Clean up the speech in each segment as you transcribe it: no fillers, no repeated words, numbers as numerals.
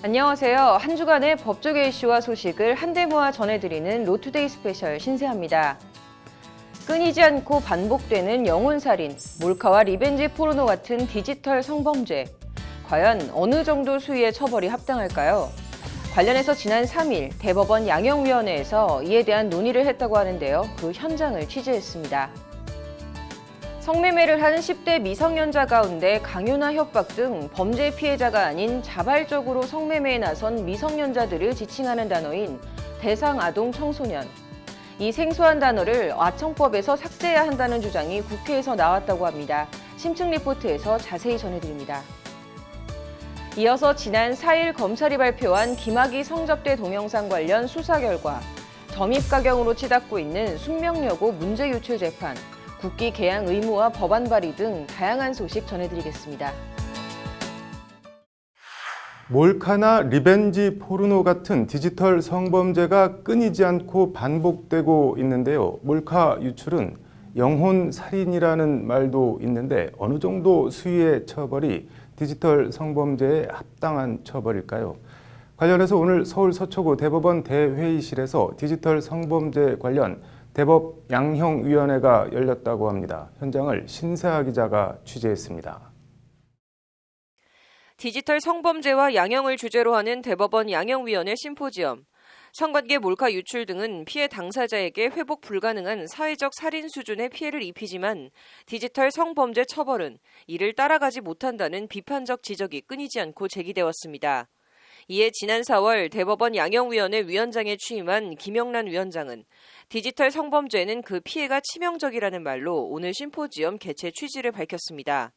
안녕하세요. 한 주간의 법조계 이슈와 소식을 한데 모아 전해드리는 로투데이 스페셜 신세아입니다. 끊이지 않고 반복되는 영혼살인, 몰카와 리벤지 포르노 같은 디지털 성범죄. 과연 어느 정도 수위의 처벌이 합당할까요? 관련해서 지난 3일 대법원 양형위원회에서 이에 대한 논의를 했다고 하는데요. 그 현장을 취재했습니다. 성매매를 하는 10대 미성년자 가운데 강요나 협박 등 범죄 피해자가 아닌 자발적으로 성매매에 나선 미성년자들을 지칭하는 단어인 대상 아동 청소년. 이 생소한 단어를 아청법에서 삭제해야 한다는 주장이 국회에서 나왔다고 합니다. 심층 리포트에서 자세히 전해드립니다. 이어서 지난 4일 검찰이 발표한 김학의 성접대 동영상 관련 수사 결과, 점입가경으로 치닫고 있는 숙명여고 문제 유출 재판, 국기 개양 의무화 법안 발의 등 다양한 소식 전해드리겠습니다. 몰카나 리벤지 포르노 같은 디지털 성범죄가 끊이지 않고 반복되고 있는데요. 몰카 유출은 영혼 살인이라는 말도 있는데 어느 정도 수위의 처벌이 디지털 성범죄에 합당한 처벌일까요? 관련해서 오늘 서울 서초구 대법원 대회의실에서 디지털 성범죄 관련 대법 양형위원회가 열렸다고 합니다. 현장을 신세아 기자가 취재했습니다. 디지털 성범죄와 양형을 주제로 하는 대법원 양형위원회 심포지엄. 성관계 몰카 유출 등은 피해 당사자에게 회복 불가능한 사회적 살인 수준의 피해를 입히지만 디지털 성범죄 처벌은 이를 따라가지 못한다는 비판적 지적이 끊이지 않고 제기돼 왔습니다. 이에 지난 4월 대법원 양형위원회 위원장에 취임한 김영란 위원장은 디지털 성범죄는 그 피해가 치명적이라는 말로 오늘 심포지엄 개최 취지를 밝혔습니다.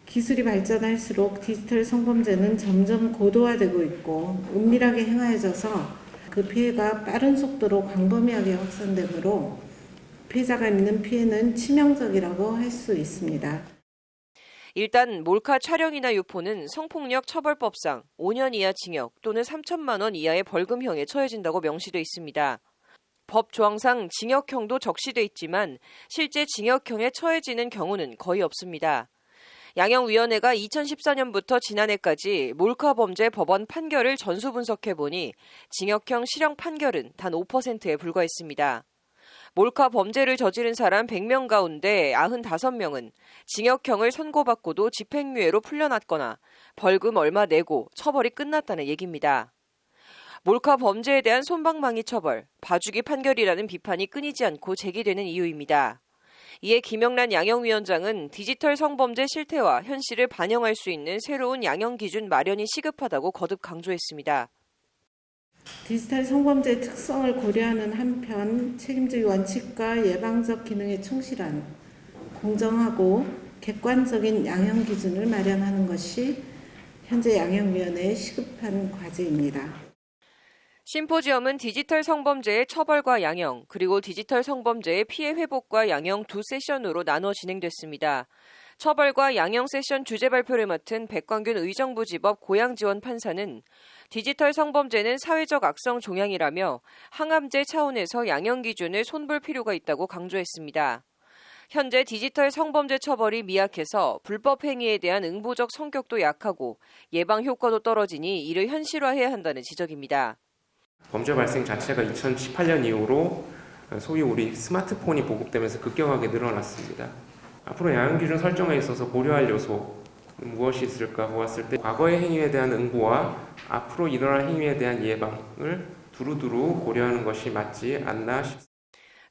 기술이 발전할수록 디지털 성범죄는 점점 고도화되고 있고 은밀하게 행하여져서 그 피해가 빠른 속도로 광범위하게 확산되므로 피해자가 입는 피해는 치명적이라고 할 수 있습니다. 일단 몰카 촬영이나 유포는 성폭력 처벌법상 5년 이하 징역 또는 3천만 원 이하의 벌금형에 처해진다고 명시돼 있습니다. 법 조항상 징역형도 적시돼 있지만 실제 징역형에 처해지는 경우는 거의 없습니다. 양형위원회가 2014년부터 지난해까지 몰카 범죄 법원 판결을 전수 분석해보니 징역형 실형 판결은 단 5%에 불과했습니다. 몰카 범죄를 저지른 사람 100명 가운데 95명은 징역형을 선고받고도 집행유예로 풀려났거나 벌금 얼마 내고 처벌이 끝났다는 얘기입니다. 몰카 범죄에 대한 솜방망이 처벌, 봐주기 판결이라는 비판이 끊이지 않고 제기되는 이유입니다. 이에 김영란 양형위원장은 디지털 성범죄 실태와 현실을 반영할 수 있는 새로운 양형 기준 마련이 시급하다고 거듭 강조했습니다. 디지털 성범죄의 특성을 고려하는 한편 책임주의 원칙과 예방적 기능에 충실한 공정하고 객관적인 양형 기준을 마련하는 것이 현재 양형위원회의 시급한 과제입니다. 심포지엄은 디지털 성범죄의 처벌과 양형, 그리고 디지털 성범죄의 피해 회복과 양형 두 세션으로 나눠 진행됐습니다. 처벌과 양형 세션 주제 발표를 맡은 백광균 의정부지법 고양지원 판사는 디지털 성범죄는 사회적 악성 종양이라며 항암제 차원에서 양형 기준을 손볼 필요가 있다고 강조했습니다. 현재 디지털 성범죄 처벌이 미약해서 불법 행위에 대한 응보적 성격도 약하고 예방 효과도 떨어지니 이를 현실화해야 한다는 지적입니다. 범죄 발생 자체가 2018년 이후로 소위 우리 스마트폰이 보급되면서 급격하게 늘어났습니다. 앞으로 양형 기준 설정에 있어서 고려할 요소 무엇이 있을까 보았을 때 과거의 행위에 대한 응보와 앞으로 일어날 행위에 대한 예방을 두루두루 고려하는 것이 맞지 않나 싶습니다.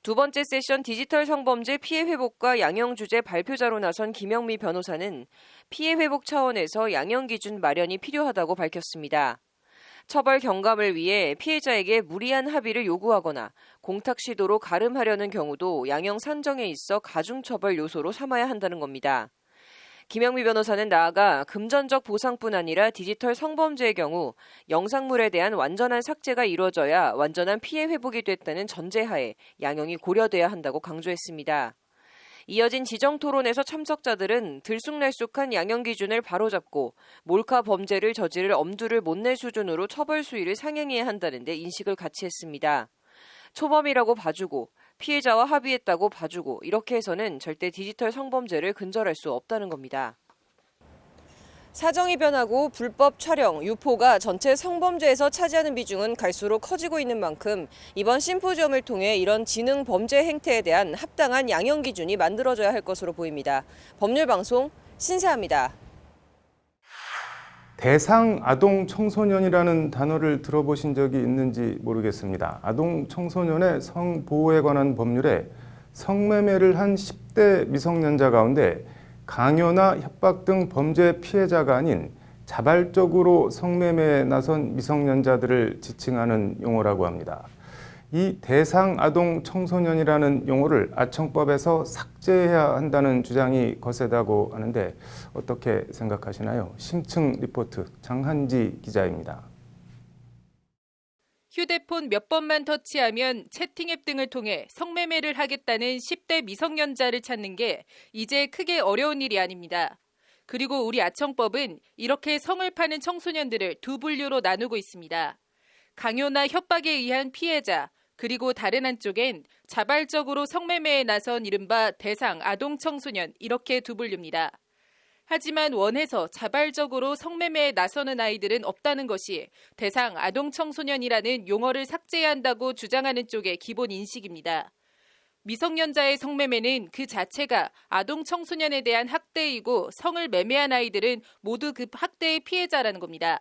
두 번째 세션 디지털 성범죄 피해 회복과 양형 주제 발표자로 나선 김영미 변호사는 피해 회복 차원에서 양형 기준 마련이 필요하다고 밝혔습니다. 처벌 경감을 위해 피해자에게 무리한 합의를 요구하거나 공탁 시도로 가름하려는 경우도 양형 산정에 있어 가중처벌 요소로 삼아야 한다는 겁니다. 김영미 변호사는 나아가 금전적 보상뿐 아니라 디지털 성범죄의 경우 영상물에 대한 완전한 삭제가 이루어져야 완전한 피해 회복이 됐다는 전제하에 양형이 고려돼야 한다고 강조했습니다. 이어진 지정토론에서 참석자들은 들쑥날쑥한 양형 기준을 바로잡고 몰카 범죄를 저지를 엄두를 못 낼 수준으로 처벌 수위를 상향해야 한다는 데 인식을 같이 했습니다. 초범이라고 봐주고 피해자와 합의했다고 봐주고 이렇게 해서는 절대 디지털 성범죄를 근절할 수 없다는 겁니다. 사정이 변하고 불법 촬영, 유포가 전체 성범죄에서 차지하는 비중은 갈수록 커지고 있는 만큼 이번 심포지엄을 통해 이런 지능 범죄 행태에 대한 합당한 양형 기준이 만들어져야 할 것으로 보입니다. 법률방송 신세아입니다. 대상 아동 청소년이라는 단어를 들어보신 적이 있는지 모르겠습니다. 아동 청소년의 성보호에 관한 법률에 성매매를 한 10대 미성년자 가운데 강요나 협박 등 범죄 피해자가 아닌 자발적으로 성매매에 나선 미성년자들을 지칭하는 용어라고 합니다. 이 대상 아동 청소년이라는 용어를 아청법에서 삭제해야 한다는 주장이 거세다고 하는데 어떻게 생각하시나요? 심층 리포트 장한지 기자입니다. 휴대폰 몇 번만 터치하면 채팅앱 등을 통해 성매매를 하겠다는 10대 미성년자를 찾는 게 이제 크게 어려운 일이 아닙니다. 그리고 우리 아청법은 이렇게 성을 파는 청소년들을 두 분류로 나누고 있습니다. 강요나 협박에 의한 피해자, 그리고 다른 한쪽엔 자발적으로 성매매에 나선 이른바 대상 아동 청소년 이렇게 두 분류입니다. 하지만 원해서 자발적으로 성매매에 나서는 아이들은 없다는 것이 대상 아동 청소년이라는 용어를 삭제해야 한다고 주장하는 쪽의 기본 인식입니다. 미성년자의 성매매는 그 자체가 아동 청소년에 대한 학대이고 성을 매매한 아이들은 모두 그 학대의 피해자라는 겁니다.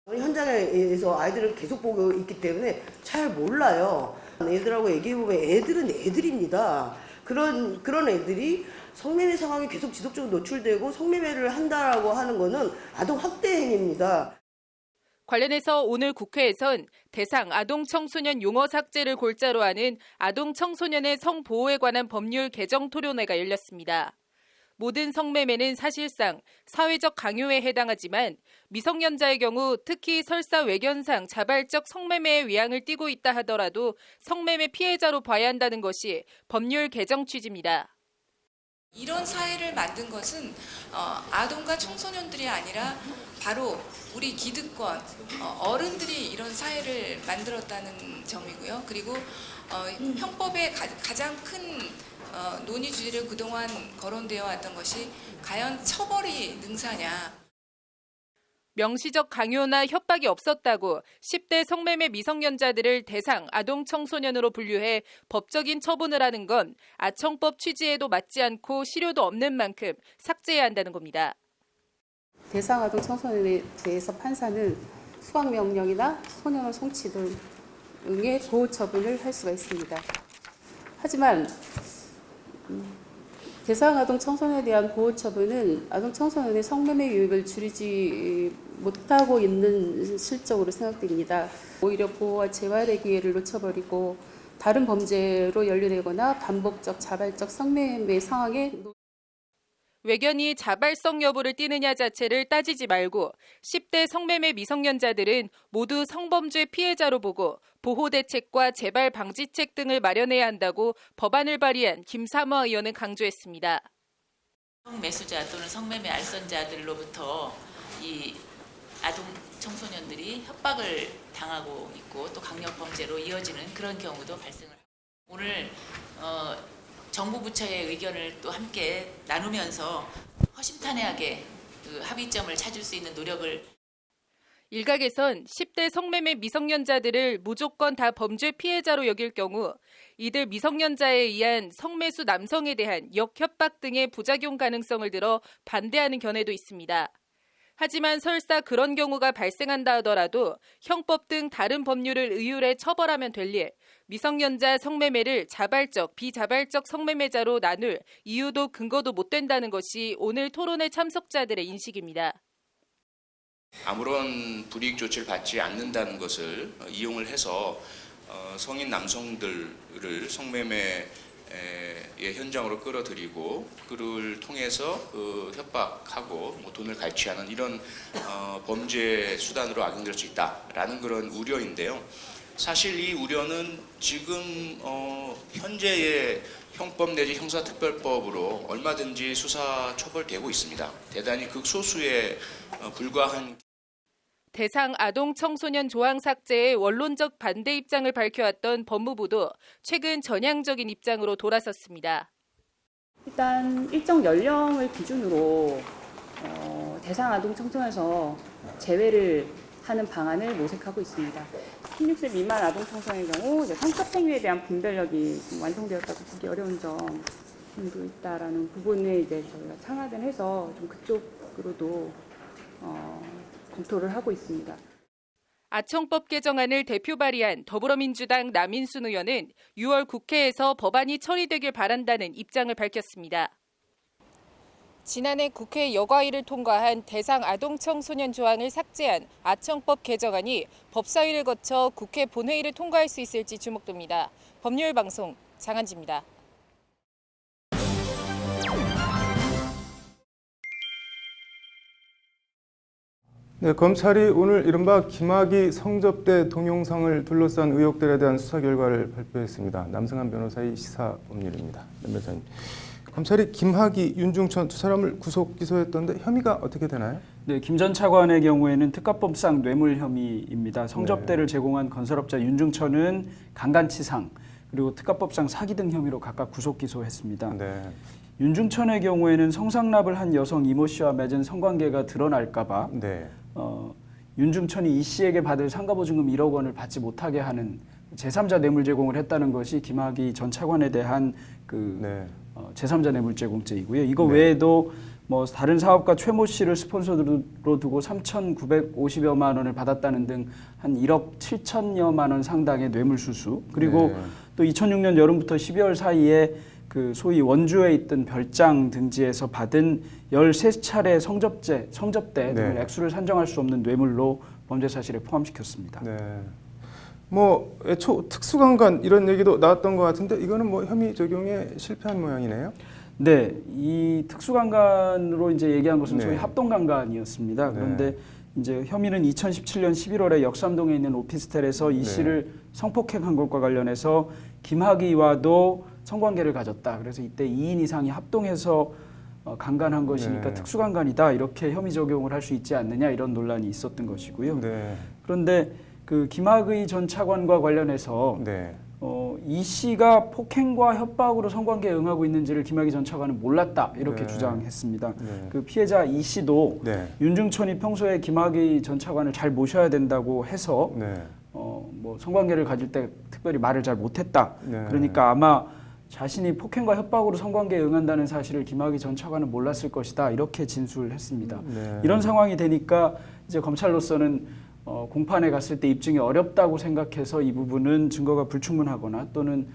현장에서 아이들을 계속 보고 있기 때문에 잘 몰라요. 애들하고 얘기해보면 애들은 애들입니다. 그런 애들이 성매매 상황에 계속 지속적으로 노출되고 성매매를 한다라고 하는 것은 아동 학대 행위입니다. 관련해서 오늘 국회에선 대상 아동 청소년 용어 삭제를 골자로 하는 아동 청소년의 성보호에 관한 법률 개정 토론회가 열렸습니다. 모든 성매매는 사실상 사회적 강요에 해당하지만 미성년자의 경우 특히 설사 외견상 자발적 성매매의 위양을 띠고 있다 하더라도 성매매 피해자로 봐야 한다는 것이 법률 개정 취지입니다. 이런 사회를 만든 것은 아동과 청소년들이 아니라 바로 우리 기득권, 어른들이 이런 사회를 만들었다는 점이고요. 그리고 형법의 가장 큰 논의 주제를 그동안 거론되어 왔던 것이 과연 처벌이 능사냐. 명시적 강요나 협박이 없었다고 10대 성매매 미성년자들을 대상 아동 청소년으로 분류해 법적인 처분을 하는 건 아청법 취지에도 맞지 않고 실효도 없는 만큼 삭제해야 한다는 겁니다. 대상 아동 청소년에 대해서 판사는 수학명령이나 소년원 송치 등의 보호 처분을 할 수가 있습니다. 하지만 대상 아동 청소년에 대한 보호 처분은 아동 청소년의 성매매 유입을 줄이지 못하고 있는 실적으로 생각됩니다. 오히려 보호와 재활의 기회를 놓쳐버리고 다른 범죄로 연루되거나 반복적 자발적 성매매 상황에 외견이 자발성 여부를 띠느냐 자체를 따지지 말고 10대 성매매 미성년자들은 모두 성범죄 피해자로 보고 보호대책과 재발 방지책 등을 마련해야 한다고 법안을 발의한 김삼화 의원은 강조했습니다. 성매수자 또는 성매매 알선자들로부터 이 아동 청소년들이 협박을 당하고 있고 또 강력범죄로 이어지는 그런 경우도 발생을 합니다. 오늘 정부 부처의 의견을 또 함께 나누면서 허심탄회하게 그 합의점을 찾을 수 있는 노력을 일각에선 10대 성매매 미성년자들을 무조건 다 범죄 피해자로 여길 경우 이들 미성년자에 의한 성매수 남성에 대한 역협박 등의 부작용 가능성을 들어 반대하는 견해도 있습니다. 하지만 설사 그런 경우가 발생한다 하더라도 형법 등 다른 법률을 의율해 처벌하면 될 일, 미성년자 성매매를 자발적, 비자발적 성매매자로 나눌 이유도 근거도 못 된다는 것이 오늘 토론회 참석자들의 인식입니다. 아무런 불이익 조치를 받지 않는다는 것을 이용을 해서 성인 남성들을 성매매의 현장으로 끌어들이고 그를 통해서 협박하고 돈을 갈취하는 이런 범죄 수단으로 악용될 수 있다라는 그런 우려인데요. 사실 이 우려는 지금 현재의 형법 내지 형사특별법으로 얼마든지 수사 처벌되고 있습니다. 대단히 극소수에 불과한 대상 아동 청소년 조항 삭제에 원론적 반대 입장을 밝혀왔던 법무부도 최근 전향적인 입장으로 돌아섰습니다. 일단 일정 연령을 기준으로 대상 아동 청소년에서 제외를 하는 방안을 모색하고 있습니다. 16세 미만 아동 청소년의 경우 이제 성적 행위에 대한 분별력이 좀 완성되었다고 보기 어려운 점도 있다라는 부분에 이제 저희가 창안을 해서 좀 그쪽으로도 검토를 하고 있습니다. 아청법 개정안을 대표 발의한 더불어민주당 남인순 의원은 6월 국회에서 법안이 처리되길 바란다는 입장을 밝혔습니다. 지난해 국회 여가위를 통과한 대상 아동 청소년 조항을 삭제한 아청법 개정안이 법사위를 거쳐 국회 본회의를 통과할 수 있을지 주목됩니다. 법률 방송 장한지입니다. 네, 검찰이 오늘 이른바 김학의 성접대 동영상을 둘러싼 의혹들에 대한 수사 결과를 발표했습니다. 남승한 변호사의 시사법률입니다. 남 변호사님, 검찰이 김학의, 윤중천 두 사람을 구속 기소했던데 혐의가 어떻게 되나요? 네, 김 전 차관의 경우에는 특가법상 뇌물 혐의입니다. 성접대를 제공한 건설업자 윤중천은 강간치상 그리고 특가법상 사기 등 혐의로 각각 구속 기소했습니다. 네. 윤중천의 경우에는 성상납을 한 여성 이모 씨와 맺은 성관계가 드러날까 봐 네. 윤중천이 이 씨에게 받을 상가보증금 1억 원을 받지 못하게 하는 제3자 뇌물 제공을 했다는 것이 김학의 전 차관에 대한 제3자 뇌물 제공죄이고요. 이거 외에도 뭐 다른 사업가 최모 씨를 스폰서로 두고 3,950여만 원을 받았다는 등 한 1억 7천여만 원 상당의 뇌물 수수, 그리고 또 2006년 여름부터 12월 사이에 그 소위 원주에 있던 별장 등지에서 받은 13차례 성접대 등을 액수를 산정할 수 없는 뇌물로 범죄 사실에 포함시켰습니다. 네. 뭐 애초 특수강간 이런 얘기도 나왔던 것 같은데 이거는 뭐 혐의 적용에 실패한 모양이네요. 네, 이 특수강간으로 이제 얘기한 것은 소위 합동강간이었습니다. 그런데 이제 혐의는 2017년 11월에 역삼동에 있는 오피스텔에서 이 씨를 성폭행한 것과 관련해서 김학의와도 성관계를 가졌다. 그래서 이때 2인 이상이 합동해서 강간한 것이니까 특수강간이다. 이렇게 혐의 적용을 할 수 있지 않느냐 이런 논란이 있었던 것이고요. 그런데 그 김학의 전 차관과 관련해서 이 씨가 폭행과 협박으로 성관계에 응하고 있는지를 김학의 전 차관은 몰랐다 이렇게 주장했습니다. 그 피해자 이 씨도 윤중천이 평소에 김학의 전 차관을 잘 모셔야 된다고 해서 뭐 성관계를 가질 때 특별히 말을 잘 못했다. 그러니까 아마 자신이 폭행과 협박으로 성관계에 응한다는 사실을 김학의 전 차관은 몰랐을 것이다 이렇게 진술을 했습니다. 이런 상황이 되니까 이제 검찰로서는 공판에 갔을 때 입증이 어렵다고 생각해서 이 부분은 증거가 불충분하거나 또는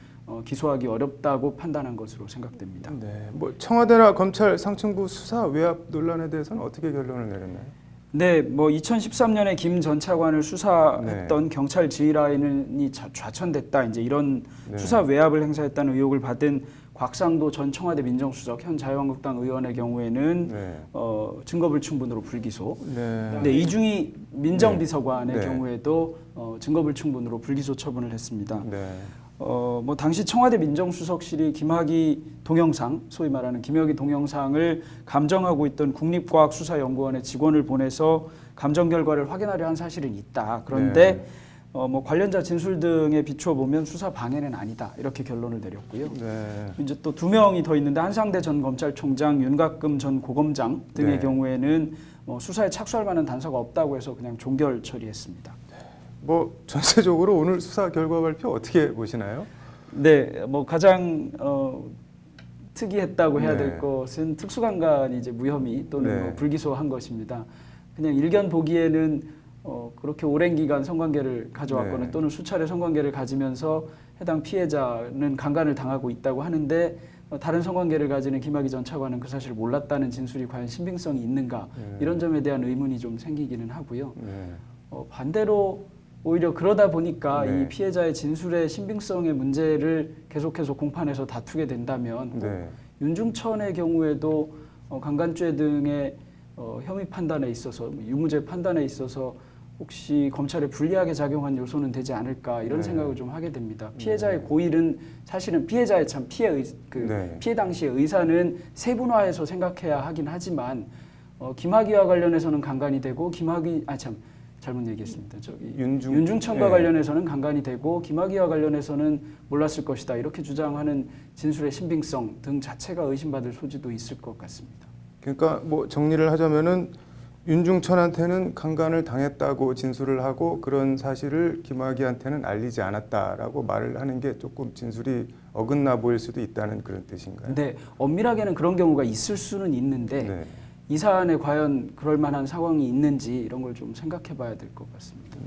기소하기 어렵다고 판단한 것으로 생각됩니다. 네, 뭐 청와대나 검찰 상층부 수사 외압 논란에 대해서는 어떻게 결론을 내렸나요? 네, 뭐 2013년에 김 전 차관을 수사했던 경찰 지휘라인이 좌천됐다. 이제 이런 수사 외압을 행사했다는 의혹을 받은 곽상도 전 청와대 민정수석 현 자유한국당 의원의 경우에는 증거불충분으로 불기소. 이중희 민정비서관의 경우에도 증거불충분으로 불기소 처분을 했습니다. 뭐 당시 청와대 민정수석실이 김학의 동영상, 소위 말하는 김학의 동영상을 감정하고 있던 국립과학수사연구원의 직원을 보내서 감정 결과를 확인하려 한 사실은 있다. 그런데 뭐 관련자 진술 등에 비추어 보면 수사 방해는 아니다 이렇게 결론을 내렸고요. 이제 또 2명이 더 있는데 한상대 전 검찰총장, 윤곽금 전 고검장 등의 경우에는 수사에 착수할 만한 단서가 없다고 해서 그냥 종결 처리했습니다. 뭐 전체적으로 오늘 수사 결과 발표 어떻게 보시나요? 네, 뭐 가장 특이했다고 해야 될 것은 특수강간이 이제 무혐의 또는 뭐 불기소한 것입니다. 그냥 일견 보기에는 그렇게 오랜 기간 성관계를 가져왔거나 또는 수차례 성관계를 가지면서 해당 피해자는 강간을 당하고 있다고 하는데 다른 성관계를 가지는 김학의 전 차관은 그 사실을 몰랐다는 진술이 과연 신빙성이 있는가 이런 점에 대한 의문이 좀 생기기는 하고요. 반대로 오히려 그러다 보니까 이 피해자의 진술의 신빙성의 문제를 계속해서 공판에서 다투게 된다면 윤중천의 경우에도 강간죄 등의 혐의 판단에 있어서 유무죄 판단에 있어서 혹시 검찰에 불리하게 작용한 요소는 되지 않을까 이런 생각을 좀 하게 됩니다. 피해자의 고의는 사실은 피해자의 참 피해 당시의 의사는 세분화해서 생각해야 하긴 하지만 김학의와 관련해서는 강간이 되고 잘못 얘기했습니다. 윤중천과 관련해서는 강간이 되고 김학의와 관련해서는 몰랐을 것이다. 이렇게 주장하는 진술의 신빙성 등 자체가 의심받을 소지도 있을 것 같습니다. 그러니까 뭐 정리를 하자면은 윤중천한테는 강간을 당했다고 진술을 하고 그런 사실을 김학의한테는 알리지 않았다라고 말을 하는 게 조금 진술이 어긋나 보일 수도 있다는 그런 뜻인가요? 네, 엄밀하게는 그런 경우가 있을 수는 있는데 네. 이 사안에 과연 그럴 만한 상황이 있는지 이런 걸 좀 생각해 봐야 될 것 같습니다.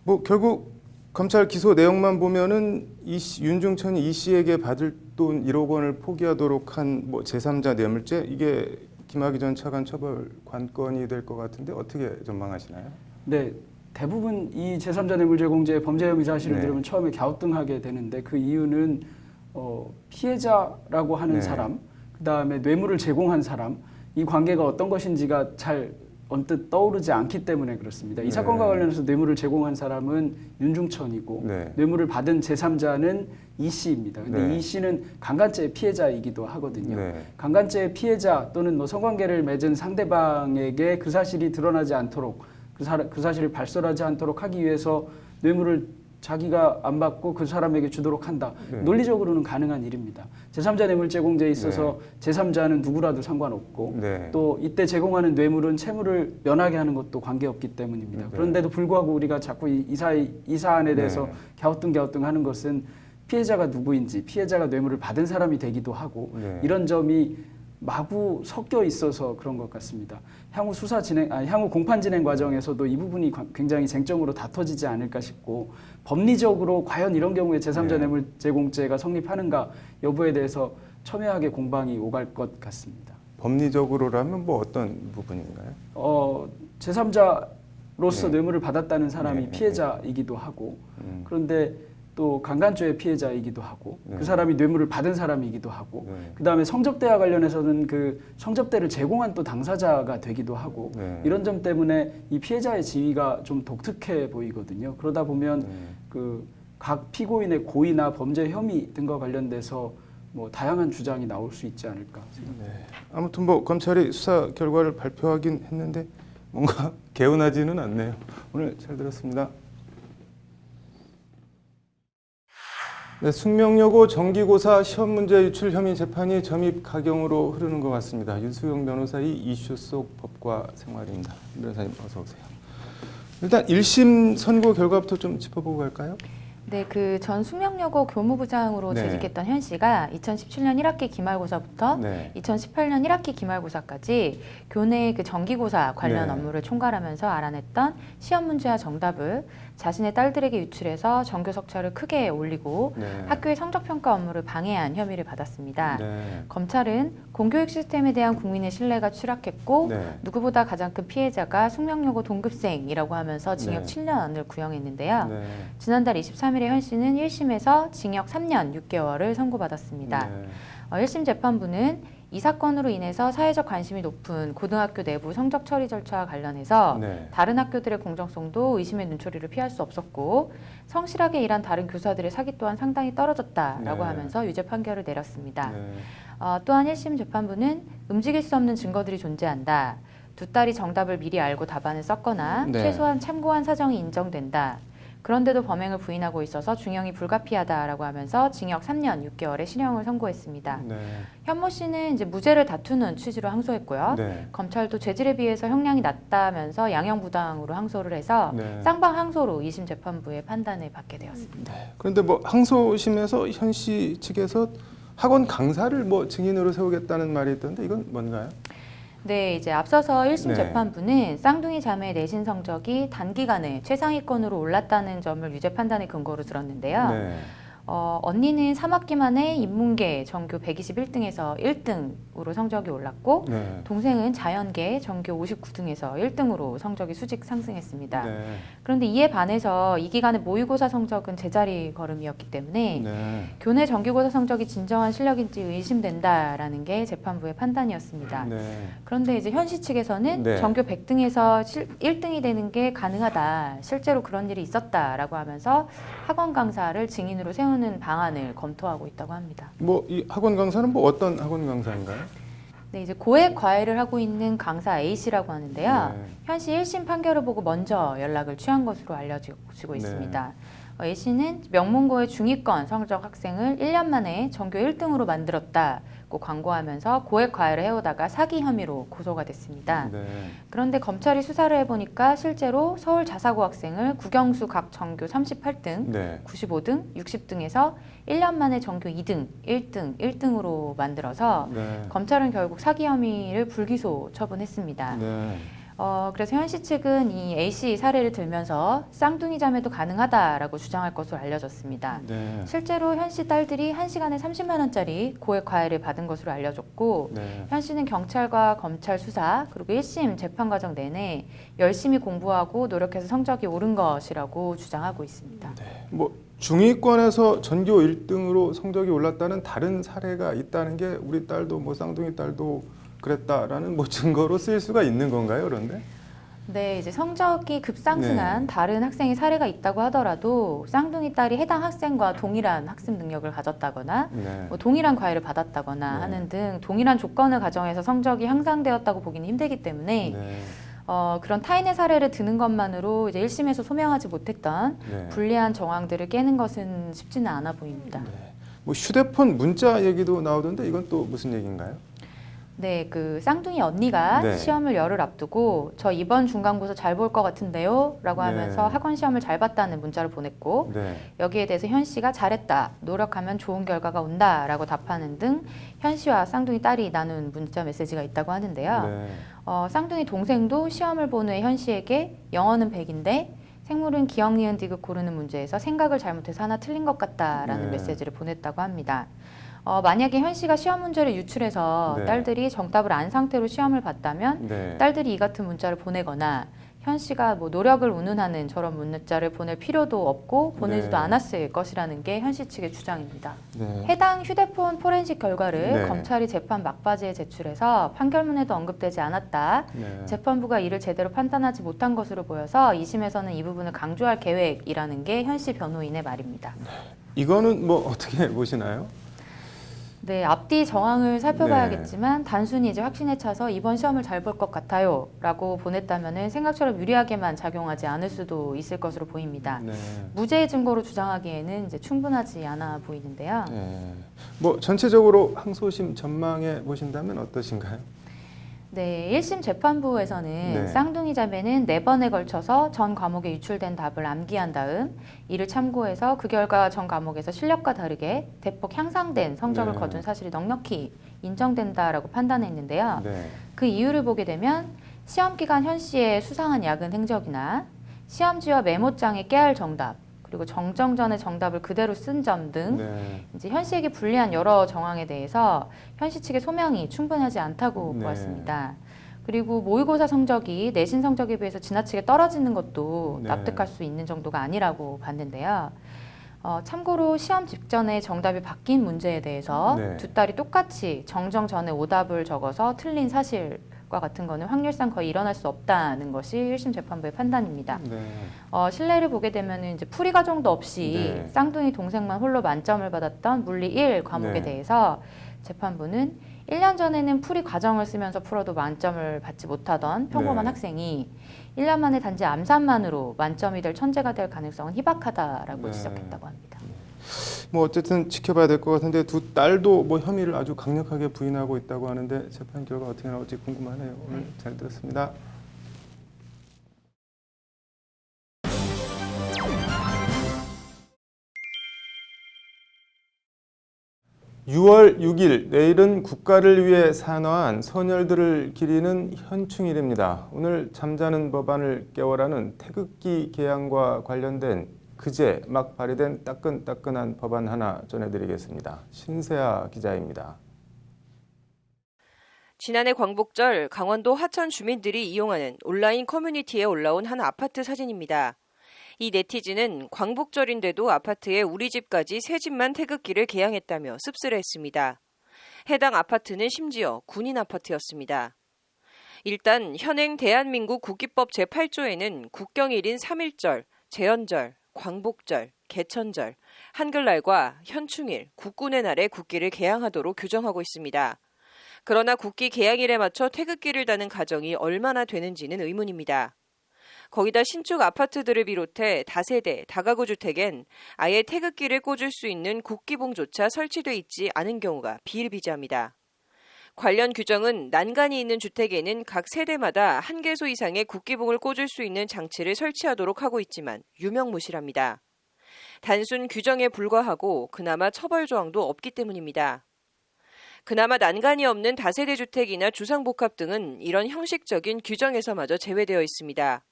뭐 결국 검찰 기소 내용만 보면은 윤중천이 이 씨에게 받을 돈 1억 원을 포기하도록 한 뭐 제3자 뇌물죄 이게 김학의 전 차관 처벌 관건이 될 것 같은데 어떻게 전망하시나요? 네, 대부분 이 제3자 뇌물제공죄의 범죄 혐의 사실을 네. 들으면 처음에 갸우뚱하게 되는데 그 이유는 피해자라고 하는 네. 사람, 그 다음에 뇌물을 제공한 사람, 이 관계가 어떤 것인지가 잘 언뜻 떠오르지 않기 때문에 그렇습니다. 이 네. 사건과 관련해서 뇌물을 제공한 사람은 윤중천이고 네. 뇌물을 받은 제3자는 이 씨입니다. 근데 네. 이 씨는 강간죄의 피해자이기도 하거든요. 네. 강간죄의 피해자 또는 뭐 성관계를 맺은 상대방에게 그 사실이 드러나지 않도록 그 사실을 발설하지 않도록 하기 위해서 뇌물을 자기가 안 받고 그 사람에게 주도록 한다. 네. 논리적으로는 가능한 일입니다. 제3자 뇌물 제공죄에 있어서 제3자는 누구라도 상관없고 네. 또 이때 제공하는 뇌물은 채무를 면하게 하는 것도 관계없기 때문입니다. 네. 그런데도 불구하고 우리가 자꾸 이 사안에 대해서 네. 갸우뚱하는 것은 피해자가 누구인지, 피해자가 뇌물을 받은 사람이 되기도 하고 네. 이런 점이 마구 섞여 있어서 그런 것 같습니다. 향후 공판 진행 과정에서도 이 부분이 굉장히 쟁점으로 다퉈지지 않을까 싶고 법리적으로 과연 이런 경우에 제3자 네. 뇌물 제공죄가 성립하는가 여부에 대해서 첨예하게 공방이 오갈 것 같습니다. 법리적으로라면 뭐 어떤 부분인가요? 제3자로서 네. 뇌물을 받았다는 사람이 네. 피해자이기도 하고 그런데 또 강간죄의 피해자이기도 하고 네. 그 사람이 뇌물을 받은 사람이기도 하고 네. 그다음에 성접대와 관련해서는 그 성접대를 제공한 또 당사자가 되기도 하고 네. 이런 점 때문에 이 피해자의 지위가 좀 독특해 보이거든요. 그러다 보면 네. 그 각 피고인의 고의나 범죄 혐의 등과 관련돼서 뭐 다양한 주장이 나올 수 있지 않을까 생각합니다. 네. 아무튼 뭐 검찰이 수사 결과를 발표하긴 했는데 뭔가 개운하지는 않네요. 오늘 잘 들었습니다. 네, 숙명여고 정기고사 시험 문제 유출 혐의 재판이 점입 가경으로 흐르는 것 같습니다. 윤수영 변호사의 이슈 속 법과 생활입니다. 변호사님 어서 오세요. 일단 1심 선고 결과부터 좀 짚어보고 갈까요? 네, 그 전 숙명여고 교무부장으로 네. 재직했던 현 씨가 2017년 1학기 기말고사부터 네. 2018년 1학기 기말고사까지 교내 그 정기고사 관련 네. 업무를 총괄하면서 알아냈던 시험 문제와 정답을 자신의 딸들에게 유출해서 전교 석차를 크게 올리고 네. 학교의 성적평가 업무를 방해한 혐의를 받았습니다. 네. 검찰은 공교육 시스템에 대한 국민의 신뢰가 추락했고 네. 누구보다 가장 큰 피해자가 숙명여고 동급생이라고 하면서 징역 네. 7년을 구형했는데요. 네. 지난달 23일에 현 씨는 1심에서 징역 3년 6개월을 선고받았습니다. 네. 1심 재판부는 이 사건으로 인해서 사회적 관심이 높은 고등학교 내부 성적 처리 절차와 관련해서 네. 다른 학교들의 공정성도 의심의 눈초리를 피할 수 없었고 성실하게 일한 다른 교사들의 사기 또한 상당히 떨어졌다라고 네. 하면서 유죄 판결을 내렸습니다. 네. 또한 1심 재판부는 움직일 수 없는 증거들이 존재한다. 두 딸이 정답을 미리 알고 답안을 썼거나 네. 최소한 참고한 사정이 인정된다. 그런데도 범행을 부인하고 있어서 중형이 불가피하다라고 하면서 징역 3년 6개월의 실형을 선고했습니다. 네. 현모 씨는 이제 무죄를 다투는 취지로 항소했고요. 네. 검찰도 죄질에 비해서 형량이 낮다면서 양형부당으로 항소를 해서 네. 쌍방 항소로 2심 재판부의 판단을 받게 되었습니다. 그런데 뭐 항소심에서 현 씨 측에서 학원 강사를 뭐 증인으로 세우겠다는 말이 있던데 이건 뭔가요? 네, 이제 앞서서 1심 네. 재판부는 쌍둥이 자매의 내신 성적이 단기간에 최상위권으로 올랐다는 점을 유죄 판단의 근거로 들었는데요. 네. 언니는 3학기 만에 인문계 전교 121등에서 1등으로 성적이 올랐고 네. 동생은 자연계 전교 59등에서 1등으로 성적이 수직 상승했습니다. 네. 그런데 이에 반해서 이 기간의 모의고사 성적은 제자리 걸음이었기 때문에 네. 교내 정기고사 성적이 진정한 실력인지 의심된다라는 게 재판부의 판단이었습니다. 네. 그런데 이제 현시 측에서는 네. 전교 100등에서 1등이 되는 게 가능하다. 실제로 그런 일이 있었다라고 하면서 학원 강사를 증인으로 세우는 방안을 검토하고 있다고 합니다. 뭐 이 학원 강사는 뭐 어떤 학원 강사인가요? 네, 이제 고액 과외를 하고 있는 강사 A 씨라고 하는데요. 네. 현시 1심 판결을 보고 먼저 연락을 취한 것으로 알려지고 있습니다. A씨는 명문고의 중위권 성적 학생을 1년 만에 전교 1등으로 만들었다고 광고하면서 고액 과외를 해오다가 사기 혐의로 고소가 됐습니다. 네. 그런데 검찰이 수사를 해보니까 실제로 서울 자사고 학생을 국영수 각 전교 38등, 네. 95등, 60등에서 1년 만에 전교 2등, 1등, 1등으로 만들어서 네. 검찰은 결국 사기 혐의를 불기소 처분했습니다. 네. 그래서 현씨 측은 이 A씨 사례를 들면서 쌍둥이 자매도 가능하다라고 주장할 것으로 알려졌습니다. 네. 실제로 현씨 딸들이 1시간에 30만 원짜리 고액 과외를 받은 것으로 알려졌고 네. 현씨는 경찰과 검찰 수사 그리고 1심 재판 과정 내내 열심히 공부하고 노력해서 성적이 오른 것이라고 주장하고 있습니다. 네. 뭐 중위권에서 전교 1등으로 성적이 올랐다는 다른 사례가 있다는 게 우리 딸도 뭐 쌍둥이 딸도 그랬다라는 뭐 증거로 쓰일 수가 있는 건가요, 그런데? 네, 이제 성적이 급상승한 다른 학생의 사례가 있다고 하더라도 쌍둥이 딸이 해당 학생과 동일한 학습 능력을 가졌다거나 네. 뭐 동일한 과외를 받았다거나 네. 하는 등 동일한 조건을 가정해서 성적이 향상되었다고 보기는 힘들기 때문에 네. 그런 타인의 사례를 드는 것만으로 이제 1심에서 소명하지 못했던 네. 불리한 정황들을 깨는 것은 쉽지는 않아 보입니다. 네. 뭐 휴대폰 문자 얘기도 나오던데 이건 또 무슨 얘기인가요? 네, 그 쌍둥이 언니가 네. 시험을 열흘 앞두고 저 이번 중간고사 잘 볼 것 같은데요? 라고 네. 하면서 학원 시험을 잘 봤다는 문자를 보냈고 네. 여기에 대해서 현 씨가 잘했다, 노력하면 좋은 결과가 온다 라고 답하는 등 현 씨와 쌍둥이 딸이 나눈 문자 메시지가 있다고 하는데요. 네. 쌍둥이 동생도 시험을 본 후에 현 씨에게 영어는 100인데 생물은 기억, 니은, 디귿 고르는 문제에서 생각을 잘못해서 하나 틀린 것 같다라는 네. 메시지를 보냈다고 합니다. 만약에 현 씨가 시험 문제를 유출해서 네. 딸들이 정답을 안 상태로 시험을 봤다면 네. 딸들이 이 같은 문자를 보내거나 현 씨가 뭐 노력을 운운하는 저런 문자를 보낼 필요도 없고 보내지도 네. 않았을 것이라는 게 현 씨 측의 주장입니다. 네. 해당 휴대폰 포렌식 결과를 네. 검찰이 재판 막바지에 제출해서 판결문에도 언급되지 않았다. 네. 재판부가 이를 제대로 판단하지 못한 것으로 보여서 2심에서는 이 부분을 강조할 계획이라는 게 현 씨 변호인의 말입니다. 이거는 뭐 어떻게 보시나요? 네, 앞뒤 정황을 살펴봐야겠지만 단순히 이제 확신에 차서 이번 시험을 잘 볼 것 같아요 라고 보냈다면 생각처럼 유리하게만 작용하지 않을 수도 있을 것으로 보입니다. 네. 무죄의 증거로 주장하기에는 이제 충분하지 않아 보이는데요. 네. 뭐 전체적으로 항소심 전망해 보신다면 어떠신가요? 네, 1심 재판부에서는 네. 쌍둥이 자매는 4번에 걸쳐서 전 과목에 유출된 답을 암기한 다음 이를 참고해서 그 결과 전 과목에서 실력과 다르게 대폭 향상된 성적을 네. 거둔 사실이 넉넉히 인정된다라고 판단했는데요. 네. 그 이유를 보게 되면 시험 기간 현 씨의 수상한 야근 행적이나 시험지와 메모장의 깨알 정답 그리고 정정 전에 정답을 그대로 쓴 점 등 네. 이제 현 씨에게 불리한 여러 정황에 대해서 현 씨 측의 소명이 충분하지 않다고 네. 보았습니다. 그리고 모의고사 성적이 내신 성적에 비해서 지나치게 떨어지는 것도 네. 납득할 수 있는 정도가 아니라고 봤는데요. 참고로 시험 직전에 정답이 바뀐 문제에 대해서 네. 두 딸이 똑같이 정정 전에 오답을 적어서 틀린 사실과 같은 거는 확률상 거의 일어날 수 없다는 것이 1심 재판부의 판단입니다. 네. 실내를 보게 되면 이제 풀이 과정도 없이 네. 쌍둥이 동생만 홀로 만점을 받았던 물리 1 과목에 네. 대해서 재판부는 1년 전에는 풀이 과정을 쓰면서 풀어도 만점을 받지 못하던 평범한 네. 학생이 1년 만에 단지 암산만으로 만점이 될 천재가 될 가능성은 희박하다라고 네. 지적했다고 합니다. 뭐 어쨌든 지켜봐야 될 것 같은데 두 딸도 뭐 혐의를 아주 강력하게 부인하고 있다고 하는데 재판 결과 어떻게 나올지 궁금하네요. 오늘 잘 들었습니다. (6월 6일) 내일은 국가를 위해 산화한 선열들을 기리는 현충일입니다. 오늘 잠자는 법안을 깨워라는 태극기 개양과 관련된 그제 막 발의된 따끈따끈한 법안 하나 전해드리겠습니다. 신세아 기자입니다. 지난해 광복절 강원도 하천 주민들이 이용하는 온라인 커뮤니티에 올라온 한 아파트 사진입니다. 이 네티즌은 광복절인데도 아파트에 우리 집까지 새 집만 태극기를 개양했다며 씁쓸해했습니다. 해당 아파트는 심지어 군인 아파트였습니다. 일단 현행 대한민국 국기법 제8조에는 국경일인 3.1절, 제헌절, 광복절, 개천절, 한글날과 현충일, 국군의 날에 국기를 개양하도록 규정하고 있습니다. 그러나 국기 개양일에 맞춰 태극기를 다는 가정이 얼마나 되는지는 의문입니다. 거기다 신축 아파트들을 비롯해 다세대, 다가구 주택엔 아예 태극기를 꽂을 수 있는 국기봉조차 설치돼 있지 않은 경우가 비일비재합니다. 관련 규정은 난간이 있는 주택에는 각 세대마다 1개소 이상의 국기봉을 꽂을 수 있는 장치를 설치하도록 하고 있지만 유명무실합니다. 단순 규정에 불과하고 그나마 처벌 조항도 없기 때문입니다. 그나마 난간이 없는 다세대 주택이나 주상복합 등은 이런 형식적인 규정에서마저 제외되어 있습니다.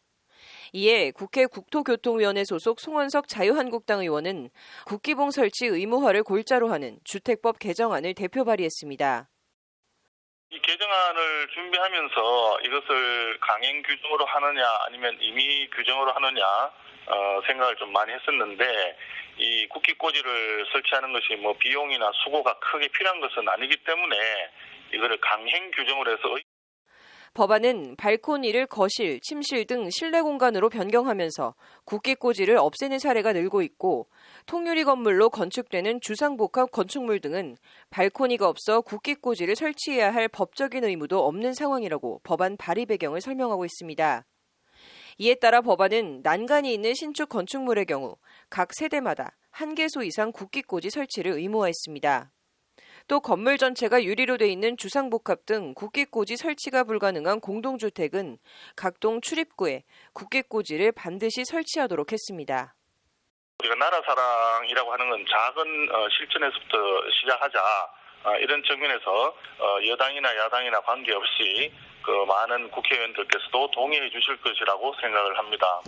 이에 국회 국토교통위원회 소속 송원석 자유한국당 의원은 국기봉 설치 의무화를 골자로 하는 주택법 개정안을 대표 발의했습니다. 이 개정안을 준비하면서 이것을 강행 규정으로 하느냐 아니면 임의 규정으로 하느냐 생각을 좀 많이 했었는데 이 국기꽂이를 설치하는 것이 뭐 비용이나 수고가 크게 필요한 것은 아니기 때문에 이거를 강행 규정으로 해서 법안은 발코니를 거실, 침실 등 실내 공간으로 변경하면서 국기꽂이를 없애는 사례가 늘고 있고 통유리 건물로 건축되는 주상복합 건축물 등은 발코니가 없어 국기꽂이를 설치해야 할 법적인 의무도 없는 상황이라고 법안 발의 배경을 설명하고 있습니다. 이에 따라 법안은 난간이 있는 신축 건축물의 경우 각 세대마다 1개소 이상 국기꽂이 설치를 의무화했습니다. 또 건물 전체가 유리로 돼 있는 주상복합 등 국기꽂이 설치가 불가능한 공동주택은 각 동 출입구에 국기꽂이를 반드시 설치하도록 했습니다. 우리가 나라 사랑이라고 하는 건 작은 실천에서부터 시작하자 이런 측면에서 여당이나 야당이나 관계없이 그 많은 국회의원들께서도 동의해 주실 것이라고 생각을 합니다.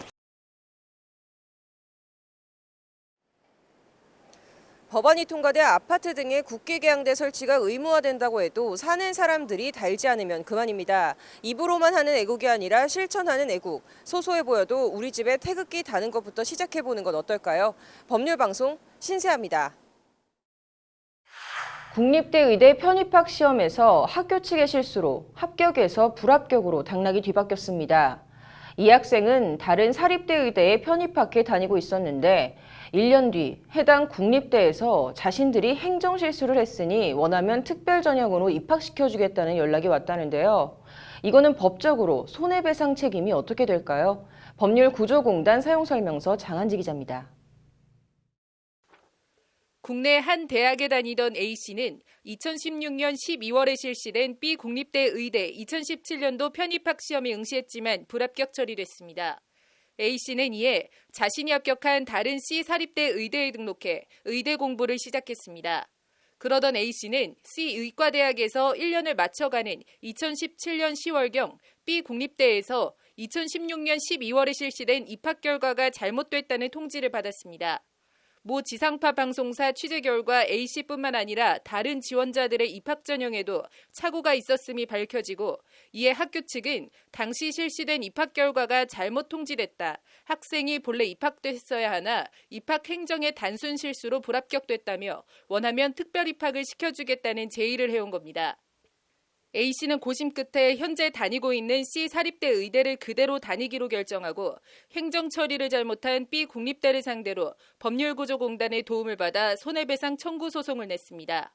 법안이 통과돼 아파트 등의 국기계양대 설치가 의무화된다고 해도 사는 사람들이 달지 않으면 그만입니다. 입으로만 하는 애국이 아니라 실천하는 애국. 소소해 보여도 우리 집에 태극기 다는 것부터 시작해보는 건 어떨까요? 법률방송 신세아입니다. 국립대 의대 편입학 시험에서 학교 측의 실수로 합격에서 불합격으로 당락이 뒤바뀌었습니다. 이 학생은 다른 사립대 의대에 편입학해 다니고 있었는데 1년 뒤 해당 국립대에서 자신들이 행정실수를 했으니 원하면 특별 전형으로 입학시켜주겠다는 연락이 왔다는데요. 이거는 법적으로 손해배상 책임이 어떻게 될까요? 법률구조공단 사용설명서 장한지 기자입니다. 국내 한 대학에 다니던 A씨는 2016년 12월에 실시된 B 국립대 의대 2017년도 편입학 시험에 응시했지만 불합격 처리됐습니다. A씨는 이에 자신이 합격한 다른 C 사립대 의대에 등록해 의대 공부를 시작했습니다. 그러던 A씨는 C 의과대학에서 1년을 마쳐가는 2017년 10월경 B 국립대에서 2016년 12월에 실시된 입학 결과가 잘못됐다는 통지를 받았습니다. 모 지상파 방송사 취재 결과 A씨뿐만 아니라 다른 지원자들의 입학 전형에도 착오가 있었음이 밝혀지고 이에 학교 측은 당시 실시된 입학 결과가 잘못 통지됐다. 학생이 본래 입학됐어야 하나 입학 행정의 단순 실수로 불합격됐다며 원하면 특별 입학을 시켜주겠다는 제의를 해온 겁니다. A씨는 고심 끝에 현재 다니고 있는 C 사립대 의대를 그대로 다니기로 결정하고 행정 처리를 잘못한 B 국립대를 상대로 법률구조공단의 도움을 받아 손해배상 청구 소송을 냈습니다.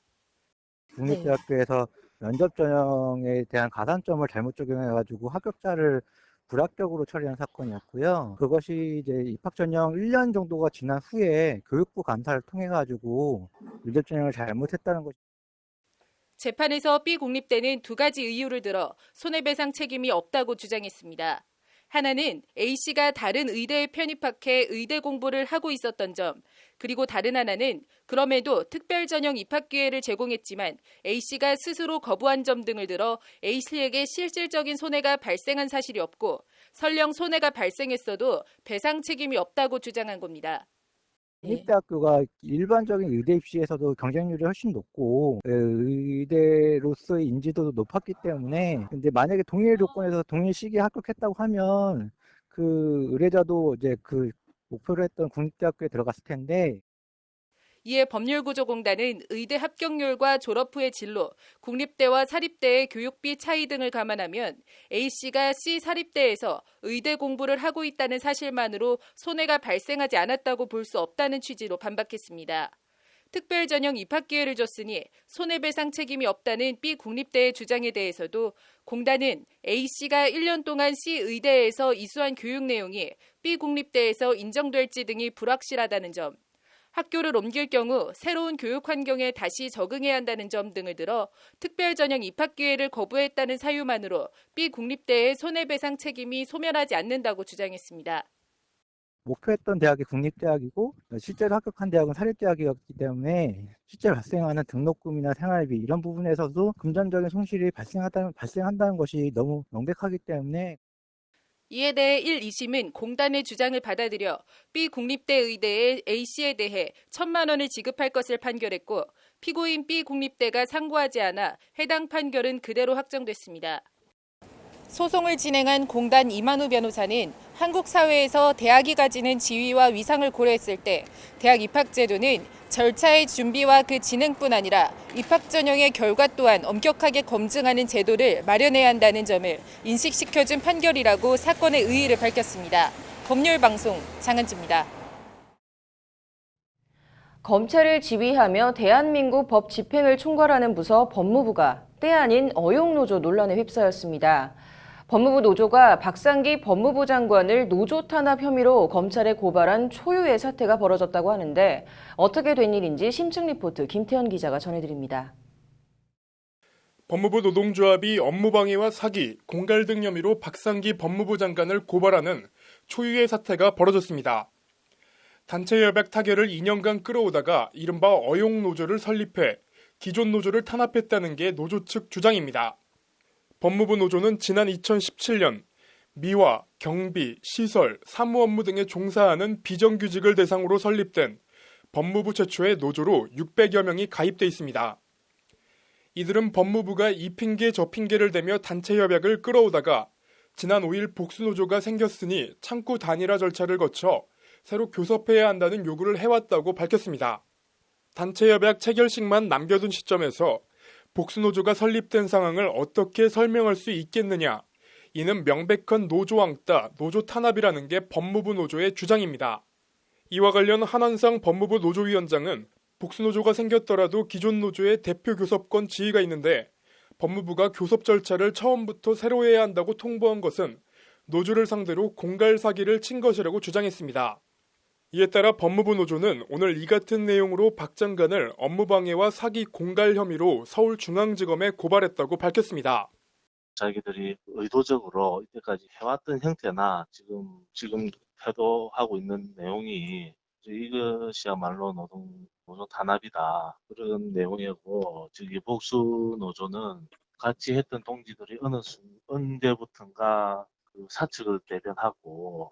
국립대학교에서 면접 전형에 대한 가산점을 잘못 적용해가지고 합격자를 불합격으로 처리한 사건이었고요. 그것이 이제 입학 전형 1년 정도가 지난 후에 교육부 감사를 통해가지고 면접 전형을 잘못했다는 것이. 재판에서 B 국립대는 두 가지 이유를 들어 손해배상 책임이 없다고 주장했습니다. 하나는 A씨가 다른 의대에 편입학해 의대 공부를 하고 있었던 점, 그리고 다른 하나는 그럼에도 특별 전형 입학 기회를 제공했지만 A씨가 스스로 거부한 점 등을 들어 A씨에게 실질적인 손해가 발생한 사실이 없고 설령 손해가 발생했어도 배상 책임이 없다고 주장한 겁니다. 국립대학교가 일반적인 의대 입시에서도 경쟁률이 훨씬 높고 의대로서의 인지도도 높았기 때문에 근데 만약에 동일 조건에서 동일 시기에 합격했다고 하면 그 의뢰자도 이제 그 목표로 했던 국립대학교에 들어갔을 텐데. 이에 법률구조공단은 의대 합격률과 졸업 후의 진로, 국립대와 사립대의 교육비 차이 등을 감안하면 A씨가 C 사립대에서 의대 공부를 하고 있다는 사실만으로 손해가 발생하지 않았다고 볼 수 없다는 취지로 반박했습니다. 특별 전형 입학 기회를 줬으니 손해배상 책임이 없다는 B 국립대의 주장에 대해서도 공단은 A씨가 1년 동안 C 의대에서 이수한 교육 내용이 B 국립대에서 인정될지 등이 불확실하다는 점, 학교를 옮길 경우 새로운 교육 환경에 다시 적응해야 한다는 점 등을 들어 특별 전형 입학 기회를 거부했다는 사유만으로 B 국립대의 손해배상 책임이 소멸하지 않는다고 주장했습니다. 목표했던 대학이 국립대학이고 실제로 합격한 대학은 사립대학이었기 때문에 실제 발생하는 등록금이나 생활비 이런 부분에서도 금전적인 손실이 발생한다는 것이 너무 명백하기 때문에 이에 대해 1, 2심은 공단의 주장을 받아들여 B 국립대 의대의 A씨에 대해 1,000만 원을 지급할 것을 판결했고 피고인 B 국립대가 상고하지 않아 해당 판결은 그대로 확정됐습니다. 소송을 진행한 공단 이만우 변호사는 한국 사회에서 대학이 가지는 지위와 위상을 고려했을 때 대학 입학 제도는 절차의 준비와 그 진행뿐 아니라 입학 전형의 결과 또한 엄격하게 검증하는 제도를 마련해야 한다는 점을 인식시켜준 판결이라고 사건의 의의를 밝혔습니다. 법률방송 장은지입니다. 검찰을 지휘하며 대한민국 법 집행을 총괄하는 부서 법무부가 때 아닌 어용노조 논란에 휩싸였습니다. 법무부 노조가 박상기 법무부 장관을 노조 탄압 혐의로 검찰에 고발한 초유의 사태가 벌어졌다고 하는데 어떻게 된 일인지 심층 리포트 김태현 기자가 전해드립니다. 법무부 노동조합이 업무방해와 사기, 공갈 등 혐의로 박상기 법무부 장관을 고발하는 초유의 사태가 벌어졌습니다. 단체 협약 타결을 2년간 끌어오다가 이른바 어용노조를 설립해 기존 노조를 탄압했다는 게 노조 측 주장입니다. 법무부 노조는 지난 2017년 미화, 경비, 시설, 사무 업무 등에 종사하는 비정규직을 대상으로 설립된 법무부 최초의 노조로 600여 명이 가입돼 있습니다. 이들은 법무부가 이 핑계 저 핑계를 대며 단체 협약을 끌어오다가 지난 5일 복수노조가 생겼으니 창구 단일화 절차를 거쳐 새로 교섭해야 한다는 요구를 해왔다고 밝혔습니다. 단체 협약 체결식만 남겨둔 시점에서 복수노조가 설립된 상황을 어떻게 설명할 수 있겠느냐. 이는 명백한 노조 왕따, 노조 탄압이라는 게 법무부 노조의 주장입니다. 이와 관련 한원상 법무부 노조위원장은 복수노조가 생겼더라도 기존 노조의 대표 교섭권 지위가 있는데 법무부가 교섭 절차를 처음부터 새로 해야 한다고 통보한 것은 노조를 상대로 공갈 사기를 친 것이라고 주장했습니다. 이에 따라 법무부 노조는 오늘 이 같은 내용으로 박 장관을 업무방해와 사기 공갈 혐의로 서울중앙지검에 고발했다고 밝혔습니다. 자기들이 의도적으로 이때까지 해왔던 형태나 지금 태도하고 있는 내용이 이것이야말로 노조 탄압이다. 그런 내용이고 즉 이 복수 노조는 같이 했던 동지들이 언제부턴가 그 사측을 대변하고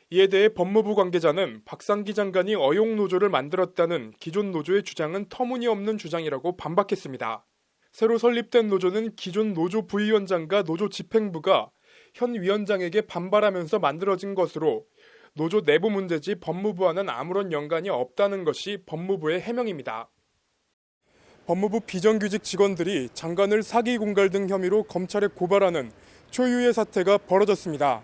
이에 대해 법무부 관계자는 박상기 장관이 어용노조를 만들었다는 기존 노조의 주장은 터무니없는 주장이라고 반박했습니다. 새로 설립된 노조는 기존 노조 부위원장과 노조 집행부가 현 위원장에게 반발하면서 만들어진 것으로 노조 내부 문제지 법무부와는 아무런 연관이 없다는 것이 법무부의 해명입니다. 법무부 비정규직 직원들이 장관을 사기 공갈 등 혐의로 검찰에 고발하는 초유의 사태가 벌어졌습니다.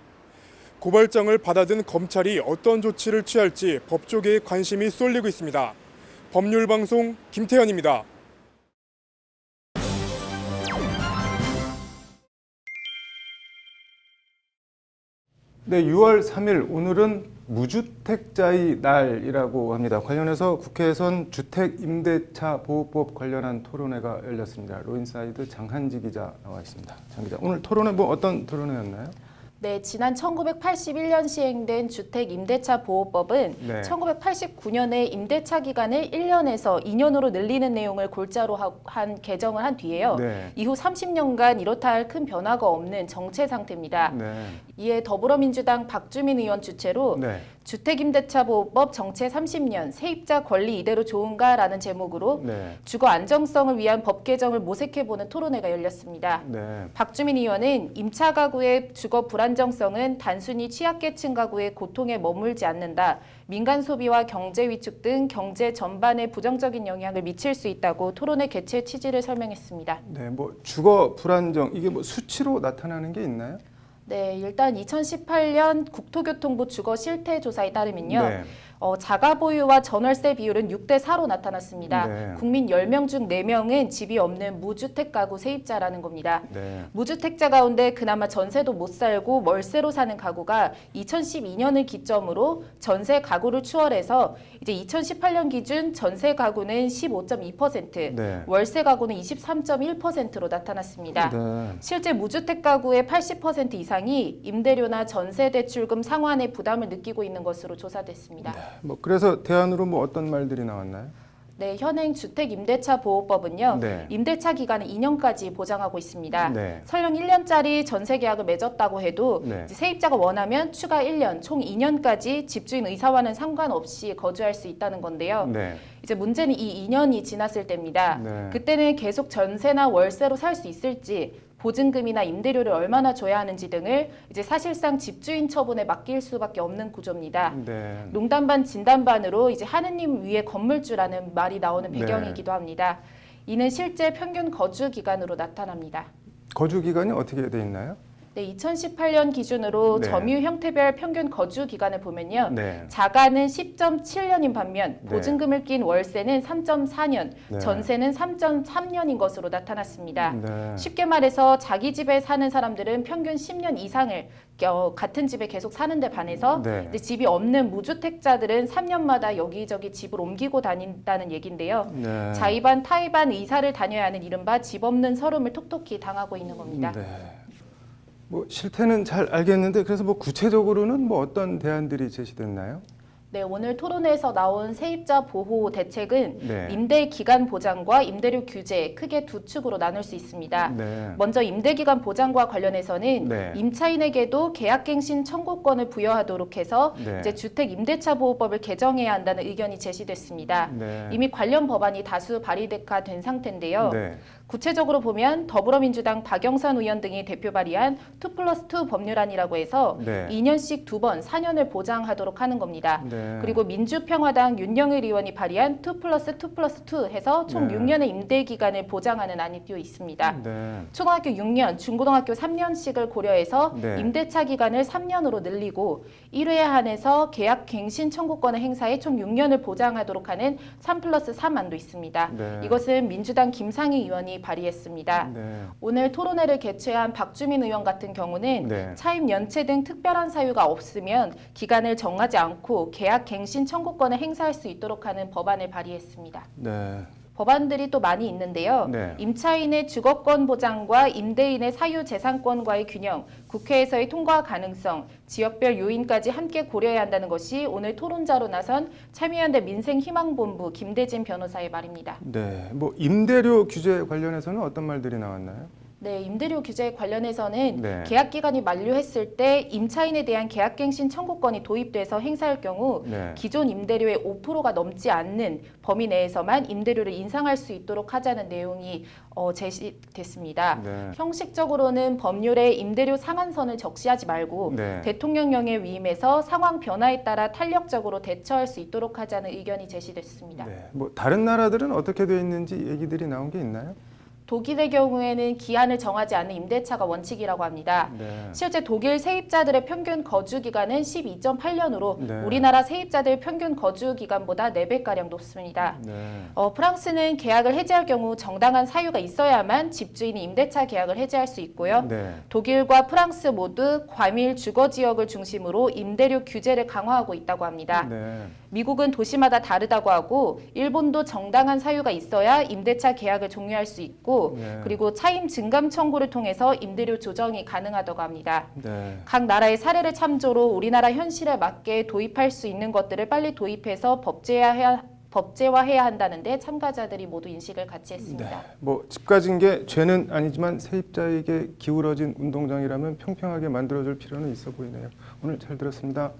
고발장을 받아든 검찰이 어떤 조치를 취할지 법조계에 관심이 쏠리고 있습니다. 법률방송 김태현입니다. 네, 6월 3일 오늘은 무주택자의 날이라고 합니다. 관련해서 국회에선 주택임대차보호법 관련한 토론회가 열렸습니다. 로인사이드 장한지 기자 나와 있습니다. 장 기자, 오늘 토론회 어떤 토론회였나요? 네, 지난 1981년 시행된 주택임대차보호법은 1989년에 임대차 기간을 1년에서 2년으로 늘리는 내용을 골자로 한 개정을 한 뒤에요. 이후 30년간 이렇다 할 큰 변화가 없는 정체 상태입니다. 이에 더불어민주당 박주민 의원 주최로 주택임대차보호법 정체 30년, 세입자 권리 이대로 좋은가라는 제목으로 주거 안정성을 위한 법 개정을 모색해보는 토론회가 열렸습니다. 박주민 의원은 임차 가구의 주거 불안정성은 단순히 취약계층 가구의 고통에 머물지 않는다. 민간 소비와 경제 위축 등 경제 전반에 부정적인 영향을 미칠 수 있다고 토론회 개최 취지를 설명했습니다. 네, 주거 불안정 이게 수치로 나타나는 게 있나요? 네, 일단 2018년 국토교통부 주거 실태 조사에 따르면요. 자가 보유와 전월세 비율은 6대 4로 나타났습니다. 네. 국민 10명 중 4명은 집이 없는 무주택 가구 세입자라는 겁니다. 네. 무주택자 가운데 그나마 전세도 못 살고 월세로 사는 가구가 2012년을 기점으로 전세 가구를 추월해서 이제 2018년 기준 전세 가구는 15.2%, 네. 월세 가구는 23.1%로 나타났습니다. 네. 실제 무주택 가구의 80% 이상이 임대료나 전세 대출금 상환의 부담을 느끼고 있는 것으로 조사됐습니다. 뭐 그래서 대안으로 뭐 어떤 말들이 나왔나요? 네, 현행 주택임대차보호법은요. 네. 임대차 기간을 2년까지 보장하고 있습니다. 네. 설령 1년짜리 전세 계약을 맺었다고 해도 네. 이제 세입자가 원하면 추가 1년, 총 2년까지 집주인 의사와는 상관없이 거주할 수 있다는 건데요. 네. 이제 문제는 이 2년이 지났을 때입니다. 네. 그때는 계속 전세나 월세로 살 수 있을지, 보증금이나 임대료를 얼마나 줘야 하는지 등을 이제 사실상 집주인 처분에 맡길 수밖에 없는 구조입니다. 네. 농담 반 진담 반으로 이제 하느님 위에 건물주라는 말이 나오는 배경이기도 합니다. 이는 실제 평균 거주 기간으로 나타납니다. 거주 기간이 어떻게 돼 있나요? 네, 2018년 기준으로 네. 점유 형태별 평균 거주 기간을 보면요. 네. 자가는 10.7년인 반면 네. 보증금을 낀 월세는 3.4년, 네. 전세는 3.3년인 것으로 나타났습니다. 네. 쉽게 말해서 자기 집에 사는 사람들은 평균 10년 이상을 같은 집에 계속 사는데 반해서 네. 근데 집이 없는 무주택자들은 3년마다 여기저기 집을 옮기고 다닌다는 얘긴데요. 네. 자의반 타의반 이사를 다녀야 하는 이른바 집 없는 서름을 톡톡히 당하고 있는 겁니다. 네. 뭐 실태는 잘 알겠는데 그래서 뭐 구체적으로는 뭐 어떤 대안들이 제시됐나요? 네, 오늘 토론회에서 나온 세입자 보호 대책은 네. 임대 기간 보장과 임대료 규제 크게 두 축으로 나눌 수 있습니다. 네. 먼저 임대 기간 보장과 관련해서는 네. 임차인에게도 계약갱신 청구권을 부여하도록 해서 네. 이제 주택 임대차 보호법을 개정해야 한다는 의견이 제시됐습니다. 네. 이미 관련 법안이 다수 발의가 된 상태인데요. 네. 구체적으로 보면 더불어민주당 박영선 의원 등이 대표 발의한 2+2 법률안이라고 해서 네. 2년씩 2번 4년을 보장하도록 하는 겁니다. 네. 그리고 민주평화당 윤영일 의원이 발의한 2+2+2 해서 총 네. 6년의 임대 기간을 보장하는 안이 또 있습니다. 네. 초등학교 6년, 중고등학교 3년씩을 고려해서 네. 임대차 기간을 3년으로 늘리고 1회에 한해서 계약 갱신 청구권을 행사해 총 6년을 보장하도록 하는 3+3 안도 있습니다. 네. 이것은 민주당 김상희 의원이 발의했습니다. 네. 오늘 토론회를 개최한 박주민 의원 같은 경우는 네. 차임 연체 등 특별한 사유가 없으면 기간을 정하지 않고 계약 갱신 청구권을 행사할 수 있도록 하는 법안을 발의했습니다. 네. 법안들이 또 많이 있는데요. 네. 임차인의 주거권 보장과 임대인의 사유재산권과의 균형, 국회에서의 통과 가능성, 지역별 요인까지 함께 고려해야 한다는 것이 오늘 토론자로 나선 참여연대 민생희망본부 김대진 변호사의 말입니다. 네. 뭐 임대료 규제 관련해서는 어떤 말들이 나왔나요? 네, 임대료 규제 관련해서는 네. 계약 기간이 만료했을 때 임차인에 대한 계약갱신 청구권이 도입돼서 행사할 경우 네. 기존 임대료의 5%가 넘지 않는 범위 내에서만 임대료를 인상할 수 있도록 하자는 내용이 제시됐습니다. 네. 형식적으로는 법률에 임대료 상한선을 적시하지 말고 네. 대통령령에 위임해서 상황 변화에 따라 탄력적으로 대처할 수 있도록 하자는 의견이 제시됐습니다. 네. 뭐 다른 나라들은 어떻게 되어 있는지 얘기들이 나온 게 있나요? 독일의 경우에는 기한을 정하지 않는 임대차가 원칙이라고 합니다. 네. 실제 독일 세입자들의 평균 거주 기간은 12.8년으로 네. 우리나라 세입자들 평균 거주 기간보다 4배가량 높습니다. 네. 프랑스는 계약을 해지할 경우 정당한 사유가 있어야만 집주인이 임대차 계약을 해지할 수 있고요. 네. 독일과 프랑스 모두 과밀 주거 지역을 중심으로 임대료 규제를 강화하고 있다고 합니다. 네. 미국은 도시마다 다르다고 하고 일본도 정당한 사유가 있어야 임대차 계약을 종료할 수 있고 네. 그리고 차임 증감 청구를 통해서 임대료 조정이 가능하다고 합니다. 네. 각 나라의 사례를 참조로 우리나라 현실에 맞게 도입할 수 있는 것들을 빨리 도입해서 법제화해야 한다는데 참가자들이 모두 인식을 같이 했습니다. 네. 뭐 집 가진 게 죄는 아니지만 세입자에게 기울어진 운동장이라면 평평하게 만들어줄 필요는 있어 보이네요. 오늘 잘 들었습니다.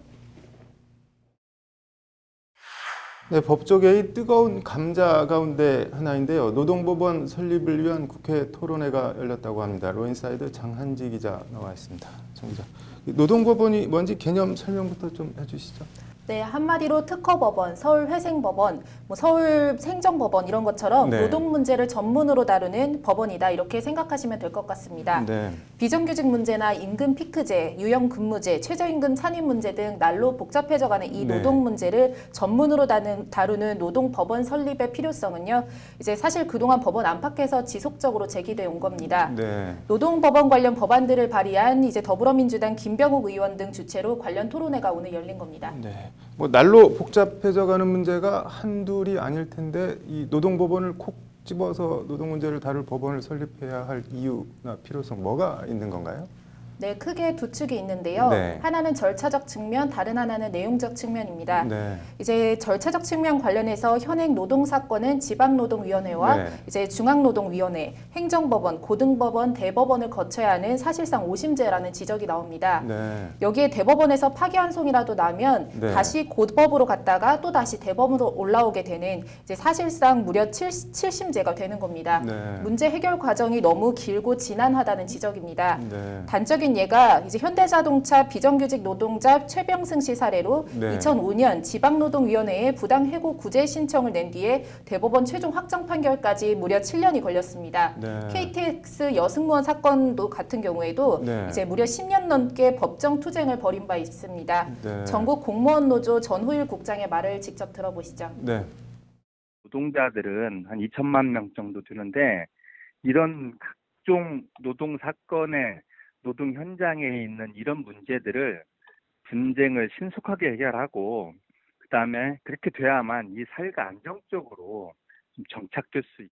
네, 법조계의 뜨거운 감자 가운데 하나인데요. 노동법원 설립을 위한 국회 토론회가 열렸다고 합니다. 로인사이드 장한지 기자 나와 있습니다. 장 기자, 노동법원이 뭔지 개념 설명부터 좀 해주시죠. 네, 한마디로 특허법원, 서울회생법원, 서울행정법원 이런 것처럼 네. 노동 문제를 전문으로 다루는 법원이다 이렇게 생각하시면 될 것 같습니다. 네. 비정규직 문제나 임금 피크제, 유형 근무제, 최저임금 산입 문제 등 날로 복잡해져가는 이 네. 노동 문제를 전문으로 다루는 노동법원 설립의 필요성은요. 이제 사실 그동안 법원 안팎에서 지속적으로 제기돼 온 겁니다. 네. 노동법원 관련 법안들을 발의한 이제 더불어민주당 김병욱 의원 등 주최로 관련 토론회가 오늘 열린 겁니다. 네. 뭐 날로 복잡해져가는 문제가 한둘이 아닐 텐데 이 노동법원을 콕 집어서 노동 문제를 다룰 법원을 설립해야 할 이유나 필요성 뭐가 있는 건가요? 네, 크게 두 축이 있는데요. 네. 하나는 절차적 측면, 다른 하나는 내용적 측면입니다. 네. 이제 절차적 측면 관련해서 현행 노동사건은 지방노동위원회와 네. 이제 중앙노동위원회, 행정법원, 고등법원, 대법원을 거쳐야 하는 사실상 오심제라는 지적이 나옵니다. 네. 여기에 대법원에서 파기환송이라도 나면 네. 다시 고법으로 갔다가 또 다시 대법원으로 올라오게 되는 이제 사실상 무려 7심제가 되는 겁니다. 네. 문제 해결 과정이 너무 길고 지난하다는 지적입니다. 네. 단적인 예가 이제 현대자동차 비정규직 노동자 최병승 씨 사례로 네. 2005년 지방노동위원회에 부당해고 구제 신청을 낸 뒤에 대법원 최종 확정 판결까지 무려 7년이 걸렸습니다. 네. KTX 여승무원 사건도 같은 경우에도 네. 이제 무려 10년 넘게 법정 투쟁을 벌인 바 있습니다. 네. 전국 공무원 노조 전호일 국장의 말을 직접 들어보시죠. 네. 노동자들은 한 2천만 명 정도 되는데 이런 각종 노동 사건의 노동 현장에 있는 이런 문제들을 분쟁을 신속하게 해결하고 그다음에 그렇게 돼야만 이 사회가 안정적으로 좀 정착될 수 있습니다.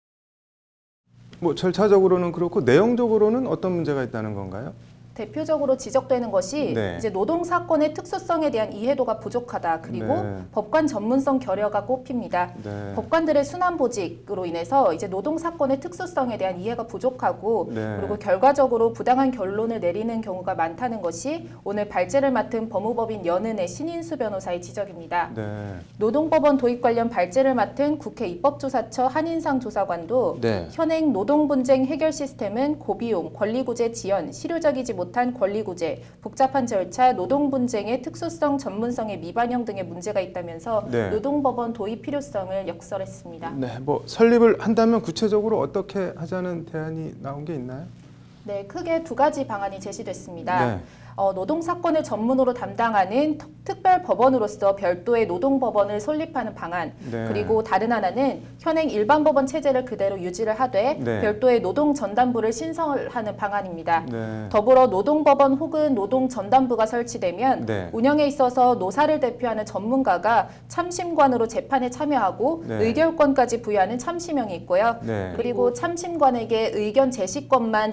뭐 절차적으로는 그렇고 내용적으로는 어떤 문제가 있다는 건가요? 대표적으로 지적되는 것이 네. 이제 노동 사건의 특수성에 대한 이해도가 부족하다. 그리고 네. 법관 전문성 결여가 꼽힙니다. 네. 법관들의 순환 보직으로 인해서 이제 노동 사건의 특수성에 대한 이해가 부족하고 네. 그리고 결과적으로 부당한 결론을 내리는 경우가 많다는 것이 오늘 발제를 맡은 법무법인 연은의 신인수 변호사의 지적입니다. 네. 노동법원 도입 관련 발제를 맡은 국회 입법조사처 한인상 조사관도 네. 현행 노동분쟁 해결 시스템은 고비용, 권리구제 지연, 실효적이지 못한 권리구제, 복잡한 절차, 노동분쟁의 특수성, 전문성의 미반영 등의 문제가 있다면서 네. 노동법원 도입 필요성을 역설했습니다. 네. 뭐 설립을 한다면 구체적으로 어떻게 하자는 대안이 나온 게 있나요? 네, 크게 두 가지 방안이 제시됐습니다. 네. 노동 사건을 전문으로 담당하는 특별 법원으로서 별도의 노동법원을 설립하는 방안, 네. 그리고 다른 하나는 현행 일반 법원 체제를 그대로 유지를 하되 네. 별도의 노동 전담부를 신설하는 방안입니다. 네. 더불어 노동법원 혹은 노동전담부가 설치되면 네. 운영에 있어서 노사를 대표하는 전문가가 참심관으로 재판에 참여하고 네. 의결권까지 부여하는 참심형이 있고요. 네. 그리고 참심관에게 의견 제시권만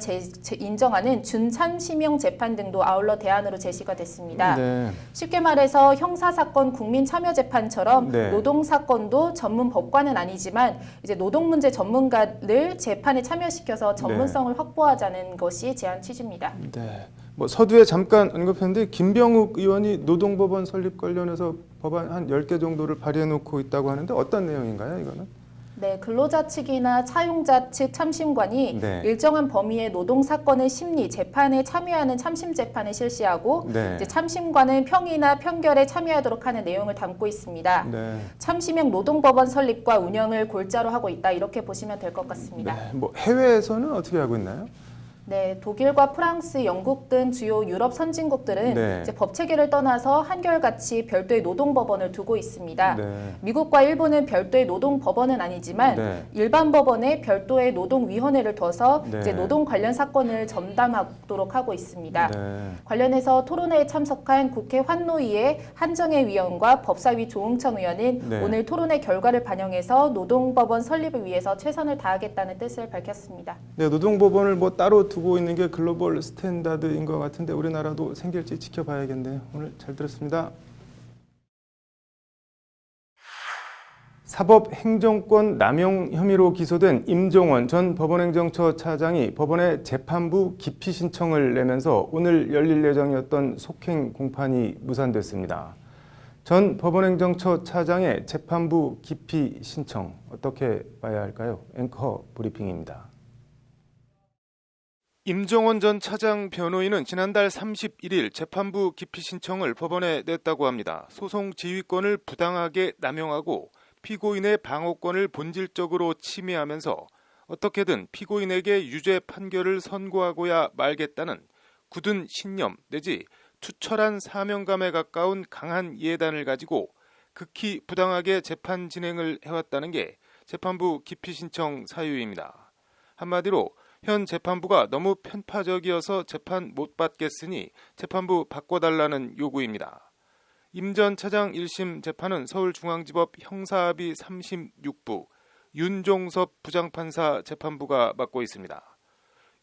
인정하는 준참심형 재판 등도 아울러 대안으로 제시가 됐습니다. 네. 쉽게 말해서 형사사건 국민참여재판처럼 네. 노동사건도 전문 법관은 아니지만 이제 노동문제 전문가를 재판에 참여시켜서 전문성을 확보하자는 것이 제안 취지입니다. 네. 뭐 서두에 잠깐 언급했는데 김병욱 의원이 노동법원 설립 관련해서 법안 한 10개 정도를 발의해 놓고 있다고 하는데 어떤 내용인가요, 이거는? 네, 근로자 측이나 차용자 측 참심관이 네. 일정한 범위의 노동 사건의 심리, 재판에 참여하는 참심 재판을 실시하고 네. 이제 참심관은 평이나 편결에 참여하도록 하는 내용을 담고 있습니다. 네. 참심형 노동법원 설립과 운영을 골자로 하고 있다 이렇게 보시면 될 것 같습니다. 네. 뭐 해외에서는 어떻게 하고 있나요? 네, 독일과 프랑스, 영국 등 주요 유럽 선진국들은 네. 이제 법 체계를 떠나서 한결같이 별도의 노동법원을 두고 있습니다. 네. 미국과 일본은 별도의 노동법원은 아니지만 네. 일반 법원에 별도의 노동위원회를 둬서 네. 이제 노동 관련 사건을 전담하도록 하고 있습니다. 네. 관련해서 토론회에 참석한 국회 환노위의 한정혜 위원과 법사위 조응천 의원은 네. 오늘 토론회 결과를 반영해서 노동법원 설립을 위해서 최선을 다하겠다는 뜻을 밝혔습니다. 네, 노동법원을 뭐 따로 두고 있는 게 글로벌 스탠다드인 것 같은데 우리나라도 생길지 지켜봐야겠네요. 오늘 잘 들었습니다. 사법행정권 남용 혐의로 기소된 임종원 전 법원행정처 차장이 법원에 재판부 기피 신청을 내면서 오늘 열릴 예정이었던 속행 공판이 무산됐습니다. 전 법원행정처 차장의 재판부 기피 신청 어떻게 봐야 할까요? 앵커 브리핑입니다. 임정원 전 차장 변호인은 지난달 31일 재판부 기피 신청을 법원에 냈다고 합니다. 소송 지휘권을 부당하게 남용하고 피고인의 방어권을 본질적으로 침해하면서 어떻게든 피고인에게 유죄 판결을 선고하고야 말겠다는 굳은 신념 내지 투철한 사명감에 가까운 강한 예단을 가지고 극히 부당하게 재판 진행을 해왔다는 게 재판부 기피 신청 사유입니다. 한마디로 현 재판부가 너무 편파적이어서 재판 못 받겠으니 재판부 바꿔달라는 요구입니다. 임 전 차장 1심 재판은 서울중앙지법 형사합의 36부 윤종섭 부장판사 재판부가 맡고 있습니다.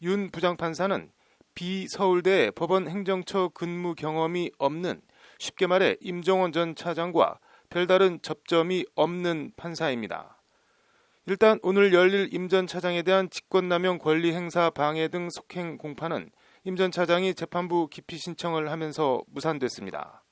윤 부장판사는 비서울대 법원 행정처 근무 경험이 없는, 쉽게 말해 임정원 전 차장과 별다른 접점이 없는 판사입니다. 일단 오늘 열릴 임 전 차장에 대한 직권남용 권리행사 방해 등 속행 공판은 임 전 차장이 재판부 기피 신청을 하면서 무산됐습니다.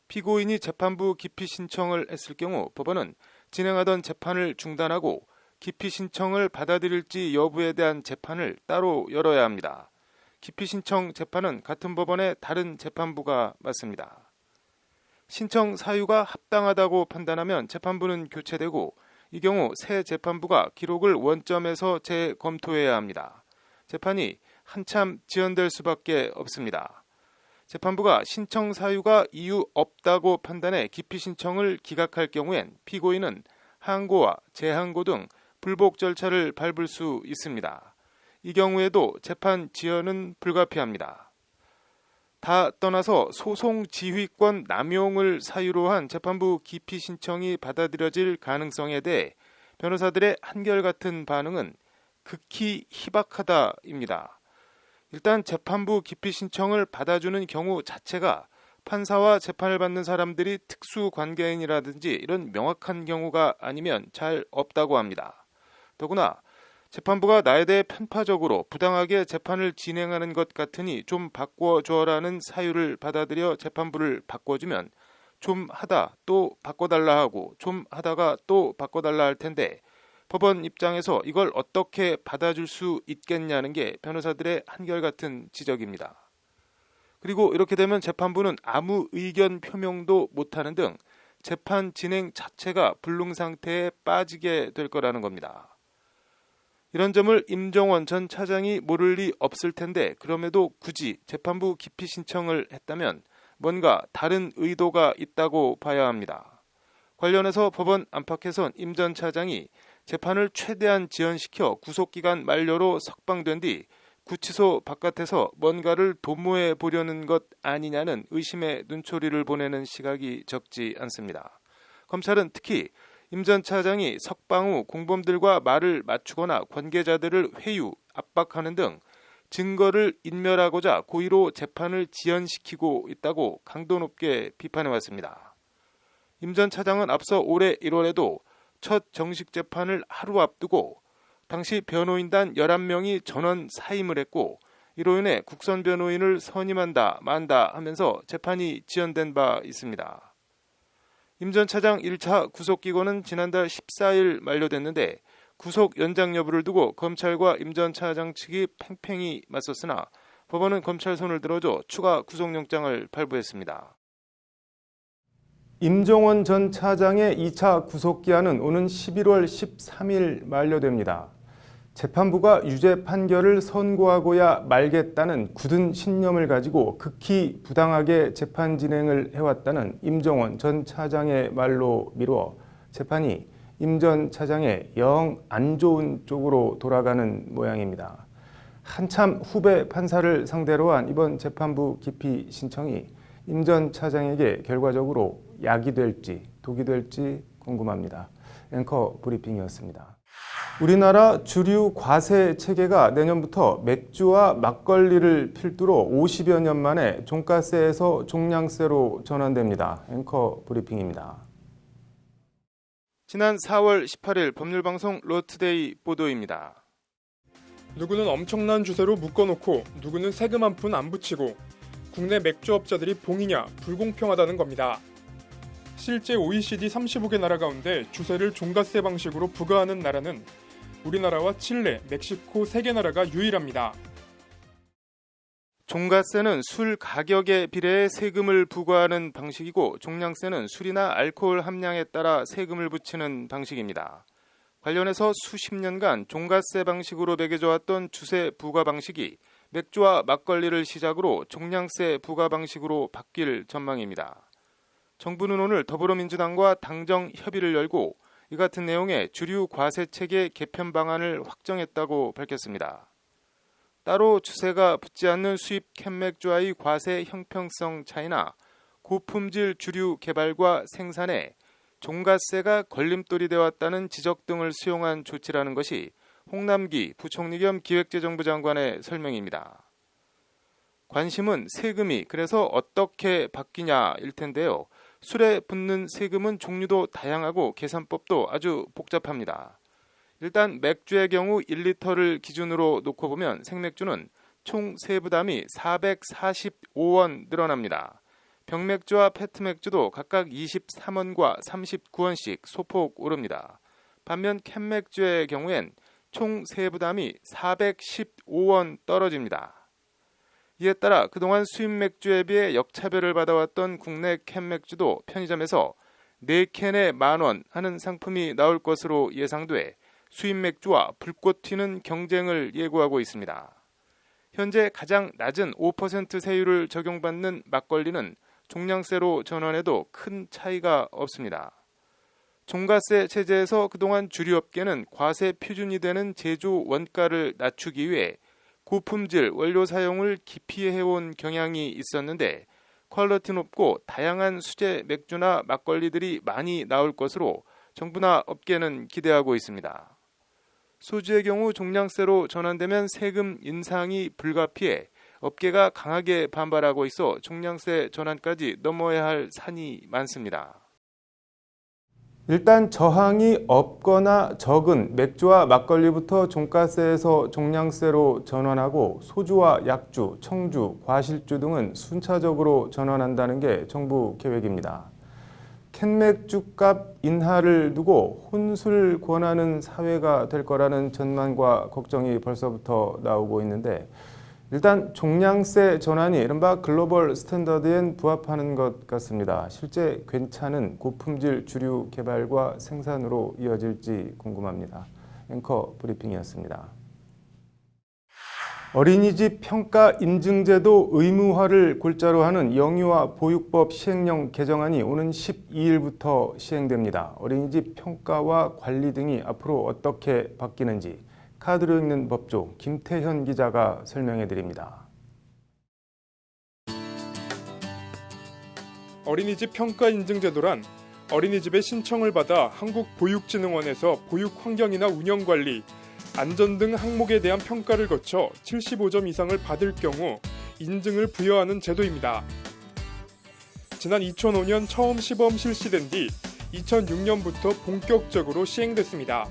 피고인이 재판부 기피 신청을 했을 경우 법원은 진행하던 재판을 중단하고 기피 신청을 받아들일지 여부에 대한 재판을 따로 열어야 합니다. 기피 신청 재판은 같은 법원의 다른 재판부가 맡습니다. 신청 사유가 합당하다고 판단하면 재판부는 교체되고 이 경우 새 재판부가 기록을 원점에서 재검토해야 합니다. 재판이 한참 지연될 수밖에 없습니다. 재판부가 신청 사유가 이유 없다고 판단해 기피 신청을 기각할 경우엔 피고인은 항고와 재항고 등 불복 절차를 밟을 수 있습니다. 이 경우에도 재판 지연은 불가피합니다. 다 떠나서 소송 지휘권 남용을 사유로 한 재판부 기피 신청이 받아들여질 가능성에 대해 변호사들의 한결같은 반응은 극히 희박하다입니다. 일단 재판부 기피 신청을 받아주는 경우 자체가 판사와 재판을 받는 사람들이 특수관계인이라든지 이런 명확한 경우가 아니면 잘 없다고 합니다. 더구나 재판부가 나에 대해 편파적으로 부당하게 재판을 진행하는 것 같으니 좀 바꿔줘라는 사유를 받아들여 재판부를 바꿔주면 좀 하다 또 바꿔달라 하고 좀 하다가 또 바꿔달라 할 텐데 법원 입장에서 이걸 어떻게 받아줄 수 있겠냐는 게 변호사들의 한결같은 지적입니다. 그리고 이렇게 되면 재판부는 아무 의견 표명도 못하는 등 재판 진행 자체가 불능 상태에 빠지게 될 거라는 겁니다. 이런 점을 임정원 전 차장이 모를 리 없을 텐데 그럼에도 굳이 재판부 기피 신청을 했다면 뭔가 다른 의도가 있다고 봐야 합니다. 관련해서 법원 안팎에선 임 전 차장이 재판을 최대한 지연시켜 구속기간 만료로 석방된 뒤 구치소 바깥에서 뭔가를 도모해 보려는 것 아니냐는 의심의 눈초리를 보내는 시각이 적지 않습니다. 검찰은 특히 임 전 차장이 석방 후 공범들과 말을 맞추거나 관계자들을 회유, 압박하는 등 증거를 인멸하고자 고의로 재판을 지연시키고 있다고 강도 높게 비판해왔습니다. 임 전 차장은 앞서 올해 1월에도 첫 정식 재판을 하루 앞두고 당시 변호인단 11명이 전원 사임을 했고 이로 인해 국선 변호인을 선임한다 만다 하면서 재판이 지연된 바 있습니다. 임 전 차장 1차 구속기고는 지난달 14일 만료됐는데 구속 연장 여부를 두고 검찰과 임 전 차장 측이 팽팽히 맞섰으나 법원은 검찰 손을 들어줘 추가 구속영장을 발부했습니다. 임정원 전 차장의 2차 구속기한은 오는 11월 13일 만료됩니다. 재판부가 유죄 판결을 선고하고야 말겠다는 굳은 신념을 가지고 극히 부당하게 재판 진행을 해왔다는 임정원 전 차장의 말로 미루어 재판이 임 전 차장의 영 안 좋은 쪽으로 돌아가는 모양입니다. 한참 후배 판사를 상대로 한 이번 재판부 기피 신청이 임 전 차장에게 결과적으로 약이 될지 독이 될지 궁금합니다. 앵커 브리핑이었습니다. 우리나라 주류 과세 체계가 내년부터 맥주와 막걸리를 필두로 50여 년 만에 종가세에서 종량세로 전환됩니다. 앵커 브리핑입니다. 지난 4월 18일 법률방송 로투데이 보도입니다. 누구는 엄청난 주세로 묶어놓고 누구는 세금 한 푼 안 붙이고 국내 맥주업자들이 봉이냐 불공평하다는 겁니다. 실제 OECD 35개 나라 가운데 주세를 종가세 방식으로 부과하는 나라는 우리나라와 칠레, 멕시코 3개 나라가 유일합니다. 종가세는 술 가격에 비례해 세금을 부과하는 방식이고 종량세는 술이나 알코올 함량에 따라 세금을 붙이는 방식입니다. 관련해서 수십 년간 종가세 방식으로 매겨져 왔던 주세 부과 방식이 맥주와 막걸리를 시작으로 종량세 부과 방식으로 바뀔 전망입니다. 정부는 오늘 더불어민주당과 당정 협의를 열고 이 같은 내용의 주류 과세체계 개편 방안을 확정했다고 밝혔습니다. 따로 주세가 붙지 않는 수입 캔맥주와의 과세 형평성 차이나 고품질 주류 개발과 생산에 종가세가 걸림돌이 되었다는 지적 등을 수용한 조치라는 것이 홍남기 부총리 겸 기획재정부 장관의 설명입니다. 관심은 세금이 그래서 어떻게 바뀌냐일 텐데요. 술에 붙는 세금은 종류도 다양하고 계산법도 아주 복잡합니다. 일단 맥주의 경우 1리터를 기준으로 놓고 보면 생맥주는 총 세부담이 445원 늘어납니다. 병맥주와 페트맥주도 각각 23원과 39원씩 소폭 오릅니다. 반면 캔맥주의 경우엔 총 세부담이 415원 떨어집니다. 이에 따라 그동안 수입 맥주에 비해 역차별을 받아왔던 국내 캔맥주도 편의점에서 4캔에 10,000원 하는 상품이 나올 것으로 예상돼 수입 맥주와 불꽃 튀는 경쟁을 예고하고 있습니다. 현재 가장 낮은 5% 세율을 적용받는 막걸리는 종량세로 전환해도 큰 차이가 없습니다. 종가세 체제에서 그동안 주류업계는 과세 표준이 되는 제조 원가를 낮추기 위해 고품질 원료 사용을 기피해온 경향이 있었는데 퀄리티 높고 다양한 수제 맥주나 막걸리들이 많이 나올 것으로 정부나 업계는 기대하고 있습니다. 소주의 경우 종량세로 전환되면 세금 인상이 불가피해 업계가 강하게 반발하고 있어 종량세 전환까지 넘어야 할 산이 많습니다. 일단 저항이 없거나 적은 맥주와 막걸리부터 종가세에서 종량세로 전환하고 소주와 약주, 청주, 과실주 등은 순차적으로 전환한다는 게 정부 계획입니다. 캔맥주값 인하를 두고 혼술 권하는 사회가 될 거라는 전망과 걱정이 벌써부터 나오고 있는데 일단 종량세 전환이 이른바 글로벌 스탠더드에 부합하는 것 같습니다. 실제 괜찮은 고품질 주류 개발과 생산으로 이어질지 궁금합니다. 앵커 브리핑이었습니다. 어린이집 평가 인증제도 의무화를 골자로 하는 영유아 보육법 시행령 개정안이 오는 12일부터 시행됩니다. 어린이집 평가와 관리 등이 앞으로 어떻게 바뀌는지 카드로 읽는 법조 김태현 기자가 설명해 드립니다. 어린이집 평가 인증제도란 어린이집의 신청을 받아 한국보육진흥원에서 보육 환경이나 운영 관리, 안전 등 항목에 대한 평가를 거쳐 75점 이상을 받을 경우 인증을 부여하는 제도입니다. 지난 2005년 처음 시범 실시된 뒤 2006년부터 본격적으로 시행됐습니다.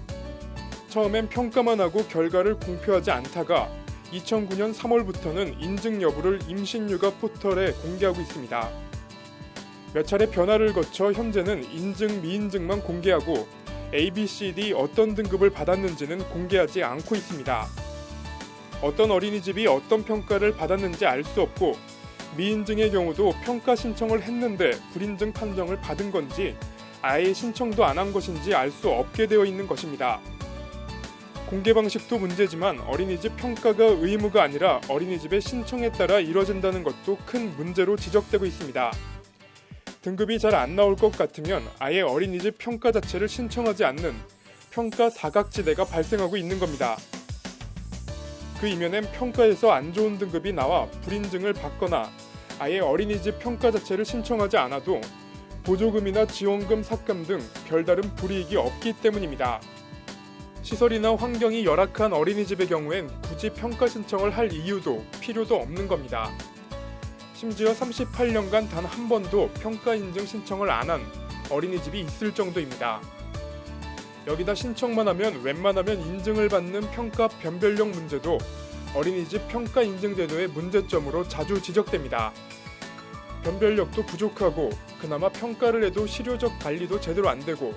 처음엔 평가만 하고 결과를 공표하지 않다가 2009년 3월부터는 인증 여부를 임신육아 포털에 공개하고 있습니다. 몇 차례 변화를 거쳐 현재는 인증, 미인증만 공개하고 A, B, C, D 어떤 등급을 받았는지는 공개하지 않고 있습니다. 어떤 어린이집이 어떤 평가를 받았는지 알 수 없고 미인증의 경우도 평가 신청을 했는데 불인증 판정을 받은 건지 아예 신청도 안 한 것인지 알 수 없게 되어 있는 것입니다. 공개 방식도 문제지만 어린이집 평가가 의무가 아니라 어린이집의 신청에 따라 이뤄진다는 것도 큰 문제로 지적되고 있습니다. 등급이 잘 안 나올 것 같으면 아예 어린이집 평가 자체를 신청하지 않는 평가 사각지대가 발생하고 있는 겁니다. 그 이면엔 평가에서 안 좋은 등급이 나와 불인증을 받거나 아예 어린이집 평가 자체를 신청하지 않아도 보조금이나 지원금 삭감 등 별다른 불이익이 없기 때문입니다. 시설이나 환경이 열악한 어린이집의 경우엔 굳이 평가 신청을 할 이유도 필요도 없는 겁니다. 심지어 38년간 단 한 번도 평가 인증 신청을 안 한 어린이집이 있을 정도입니다. 여기다 신청만 하면 웬만하면 인증을 받는 평가 변별력 문제도 어린이집 평가 인증 제도의 문제점으로 자주 지적됩니다. 변별력도 부족하고 그나마 평가를 해도 실효적 관리도 제대로 안 되고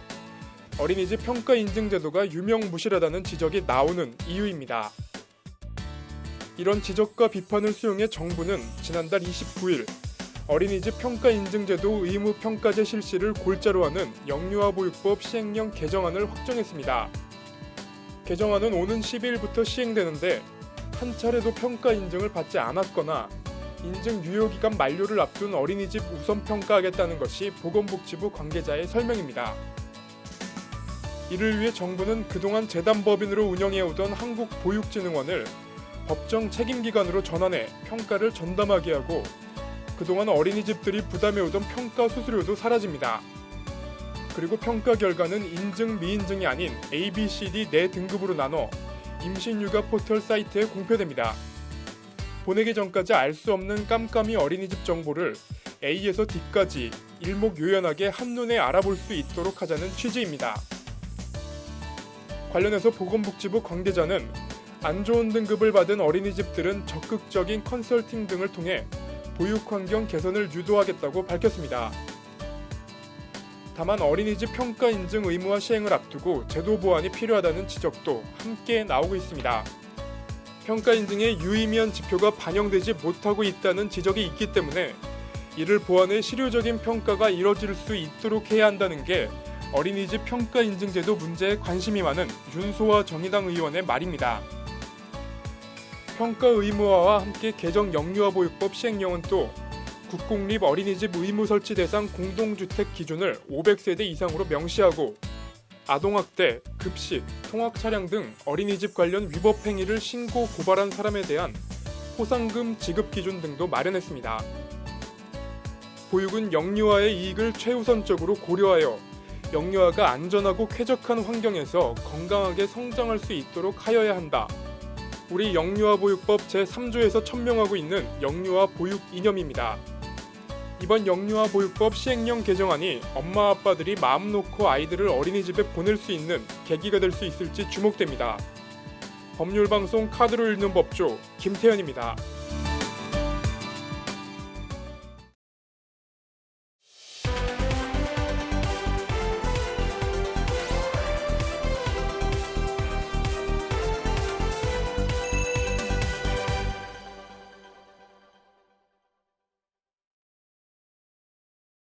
어린이집 평가 인증 제도가 유명무실하다는 지적이 나오는 이유입니다. 이런 지적과 비판을 수용해 정부는 지난달 29일 어린이집 평가인증제도 의무평가제 실시를 골자로 하는 영유아보육법 시행령 개정안을 확정했습니다. 개정안은 오는 12일부터 시행되는데 한 차례도 평가 인증을 받지 않았거나 인증 유효기간 만료를 앞둔 어린이집 우선 평가하겠다는 것이 보건복지부 관계자의 설명입니다. 이를 위해 정부는 그동안 재단법인으로 운영해오던 한국보육진흥원을 법정 책임기관으로 전환해 평가를 전담하게 하고 그동안 어린이집들이 부담해오던 평가 수수료도 사라집니다. 그리고 평가 결과는 인증, 미인증이 아닌 A, B, C, D 4등급으로 나눠 임신육아 포털 사이트에 공표됩니다. 보내기 전까지 알 수 없는 깜깜이 어린이집 정보를 A에서 D까지 일목요연하게 한눈에 알아볼 수 있도록 하자는 취지입니다. 관련해서 보건복지부 관계자는 안 좋은 등급을 받은 어린이집들은 적극적인 컨설팅 등을 통해 보육환경 개선을 유도하겠다고 밝혔습니다. 다만 어린이집 평가 인증 의무화 시행을 앞두고 제도 보완이 필요하다는 지적도 함께 나오고 있습니다. 평가 인증에 유의미한 지표가 반영되지 못하고 있다는 지적이 있기 때문에 이를 보완해 실효적인 평가가 이뤄질 수 있도록 해야 한다는 게 어린이집 평가 인증제도 문제에 관심이 많은 윤소아 정의당 의원의 말입니다. 평가 의무화와 함께 개정 영유아보육법 시행령은 또 국공립 어린이집 의무 설치 대상 공동주택 기준을 500세대 이상으로 명시하고 아동학대, 급식, 통학 차량 등 어린이집 관련 위법 행위를 신고 고발한 사람에 대한 포상금 지급 기준 등도 마련했습니다. 보육은 영유아의 이익을 최우선적으로 고려하여 영유아가 안전하고 쾌적한 환경에서 건강하게 성장할 수 있도록 하여야 한다. 우리 영유아보육법 제3조에서 천명하고 있는 영유아 보육 이념입니다. 이번 영유아보육법 시행령 개정안이 엄마 아빠들이 마음 놓고 아이들을 어린이집에 보낼 수 있는 계기가 될 수 있을지 주목됩니다. 법률방송 카드로 읽는 법조 김태현입니다.